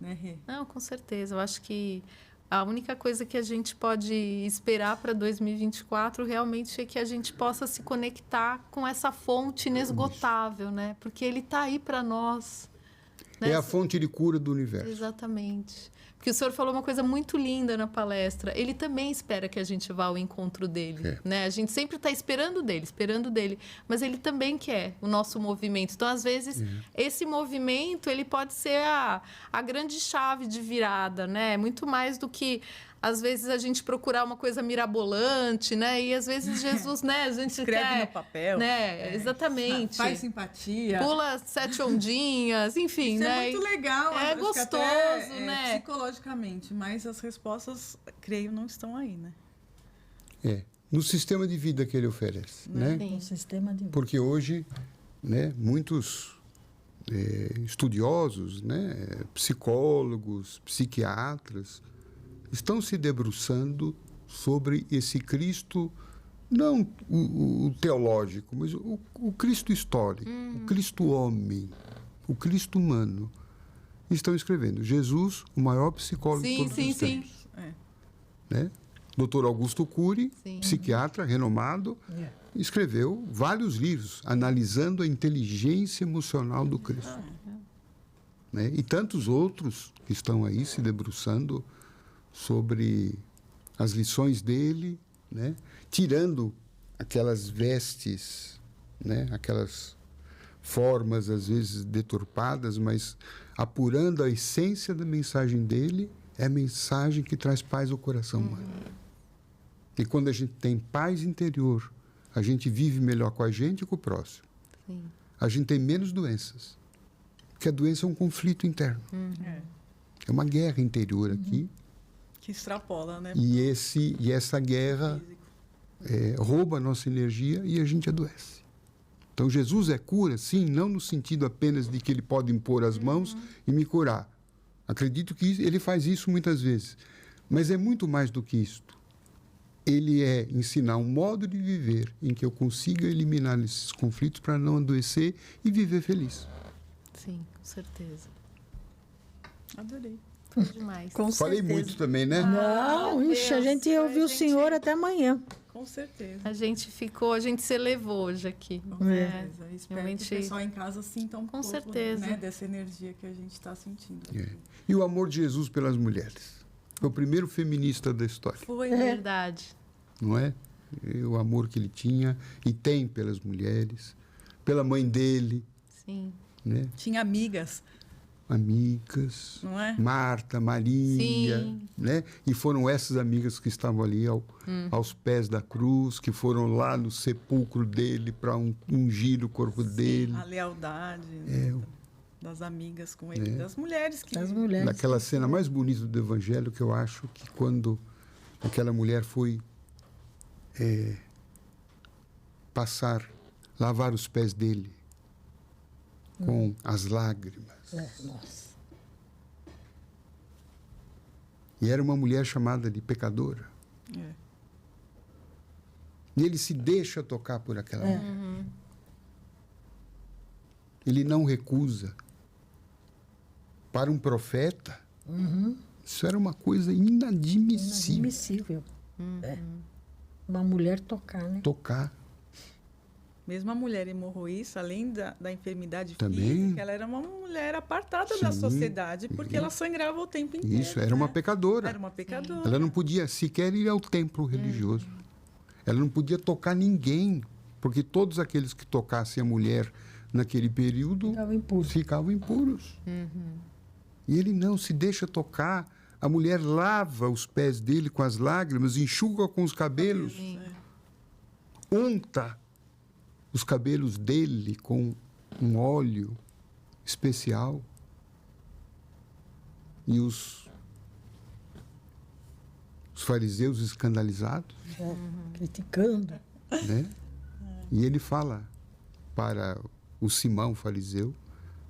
Né, Rê? Não, com certeza. Eu acho que a única coisa que a gente pode esperar para 2024 realmente é que a gente possa se conectar com essa fonte inesgotável, né? Porque ele está aí para nós. Né? É a fonte de cura do universo. Exatamente. Porque o senhor falou uma coisa muito linda na palestra. Ele também espera que a gente vá ao encontro dele. É. Né? A gente sempre está esperando dele. Mas ele também quer o nosso movimento. Então, às vezes, esse movimento ele pode ser a grande chave de virada. Né? Muito mais do que, às vezes, a gente procurar uma coisa mirabolante. Né? E, às vezes, Jesus... né? A gente Escreve quer, no papel. né? Exatamente. Faz simpatia. Pula 7 ondinhas, enfim, Isso né? é muito legal. É acho que gostoso, até, né? Psicologicamente, mas as respostas, creio, não estão aí, né? É. No sistema de vida que ele oferece. Né? Sim. Um sistema de... Porque hoje, né, muitos estudiosos, né, psicólogos, psiquiatras, estão se debruçando sobre esse Cristo, não o teológico, mas o Cristo histórico, o Cristo homem, o Cristo humano. Estão escrevendo Jesus, o maior psicólogo de todos os tempos. É. Né? Dr. Augusto Cury, Sim. psiquiatra renomado, escreveu vários livros analisando a inteligência emocional do Cristo. Né? E tantos outros que estão aí se debruçando sobre as lições dele, né? Tirando aquelas vestes, né? Aquelas formas, às vezes, deturpadas, mas apurando a essência da mensagem dele, é a mensagem que traz paz ao coração humano. E quando a gente tem paz interior, a gente vive melhor com a gente e com o próximo. Sim. A gente tem menos doenças. Porque a doença é um conflito interno. É uma guerra interior aqui. Que extrapola, né? E essa guerra Físico. rouba a nossa energia e a gente adoece. Então, Jesus é cura, sim, não no sentido apenas de que ele pode impor as mãos e me curar. Acredito que ele faz isso muitas vezes. Mas é muito mais do que isto. Ele é ensinar um modo de viver em que eu consiga eliminar esses conflitos para não adoecer e viver feliz. Sim, com certeza. Adorei. Foi demais. Com Falei certeza. muito também, né? Não, Meu ixi, a Deus, gente ouviu o gente- senhor até amanhã. Com certeza. A gente se elevou hoje aqui. Com certeza. Espero que realmente- o pessoal em casa sinta um pouco, certeza. né, dessa energia que a gente está sentindo. É. E o amor de Jesus pelas mulheres. Foi o primeiro feminista da história, Foi, É verdade. não é? E o amor que ele tinha e tem pelas mulheres, pela mãe dele, Sim. né? Tinha amigas, Amigas, não é? Marta, Maria, Sim. né? E foram essas amigas que estavam ali aos pés da cruz, que foram lá no sepulcro dele para ungir o corpo dele. A lealdade, né, das amigas com ele, das mulheres que... Das mulheres. Naquela cena mais bonita do Evangelho, que eu acho que quando aquela mulher foi lavar os pés dele com as lágrimas. Nossa. E era uma mulher chamada de pecadora. É. E ele se deixa tocar por aquela mulher. Ele não recusa. Para um profeta, isso era uma coisa inadmissível. Inadmissível. É. Uma mulher tocar, né? Tocar. Mesmo a mulher hemorroísta, além da enfermidade Também. física, ela era uma mulher apartada da Sim, sociedade, porque ela sangrava o tempo inteiro. Isso, era uma pecadora. Era uma pecadora. Ela não podia sequer ir ao templo religioso. Ela não podia tocar ninguém, porque todos aqueles que tocassem a mulher naquele período ficavam impuros. E ele não se deixa tocar. A mulher lava os pés dele com as lágrimas, enxuga com os cabelos, unta os cabelos dele com um óleo especial. E os fariseus escandalizados, Criticando. né? E ele fala para o Simão fariseu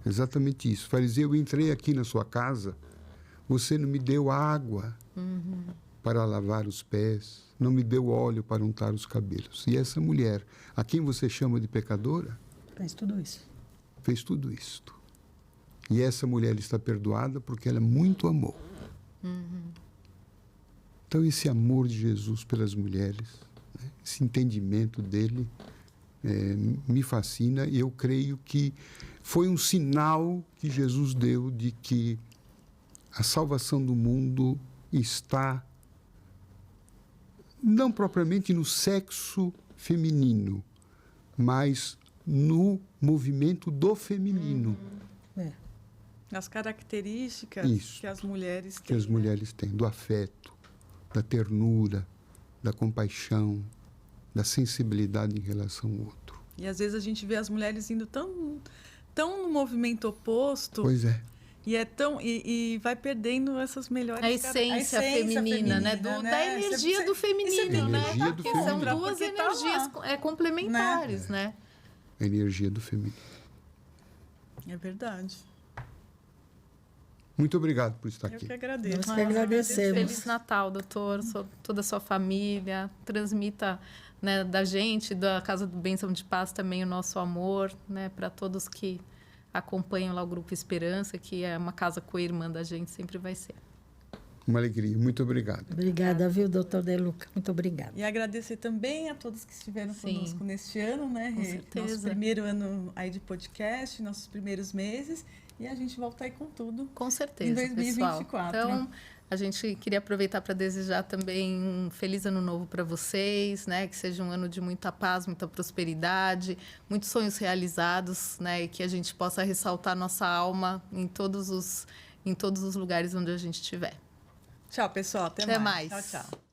exatamente isso. Fariseu, eu entrei aqui na sua casa, você não me deu água para lavar os pés, não me deu óleo para untar os cabelos. E essa mulher, a quem você chama de pecadora, Fez tudo isso. fez tudo isto. E essa mulher está perdoada porque ela muito amou. Então, esse amor de Jesus pelas mulheres, né, esse entendimento dele, me fascina, e eu creio que foi um sinal que Jesus deu de que a salvação do mundo está não propriamente no sexo feminino, mas no movimento do feminino As características Isso. que as mulheres têm. que as mulheres têm, do afeto, da ternura, da compaixão, da sensibilidade em relação ao outro. E às vezes a gente vê as mulheres indo tão no movimento oposto. Pois é. E é tão e vai perdendo essas melhores A essência feminina, né? Da energia do feminino, né? Energia do Porque são feminino. duas Porque tá energias lá. complementares, né? A energia do feminino. É verdade. Muito obrigado por estar Eu aqui. que agradeço. Nós que agradecemos. Feliz Natal, doutor, toda a sua família. Transmita, né, da gente, da Casa do Bênção de Paz, também o nosso amor, né, para todos que acompanham lá o Grupo Esperança, que é uma casa co-irmã da gente, sempre vai ser. Uma alegria. Muito obrigado. Obrigada, viu, doutor De Luca? Muito obrigada. E agradecer também a todos que estiveram Sim. conosco neste ano, né? Com Rê? certeza. Nosso primeiro ano aí de podcast, nossos primeiros meses. E a gente volta aí com tudo. Com certeza, Em 2024, pessoal. Então, a gente queria aproveitar para desejar também um feliz ano novo para vocês, né? Que seja um ano de muita paz, muita prosperidade, muitos sonhos realizados, né? E que a gente possa ressaltar nossa alma em todos os lugares onde a gente estiver. Tchau, pessoal. Até mais. Tchau, tchau.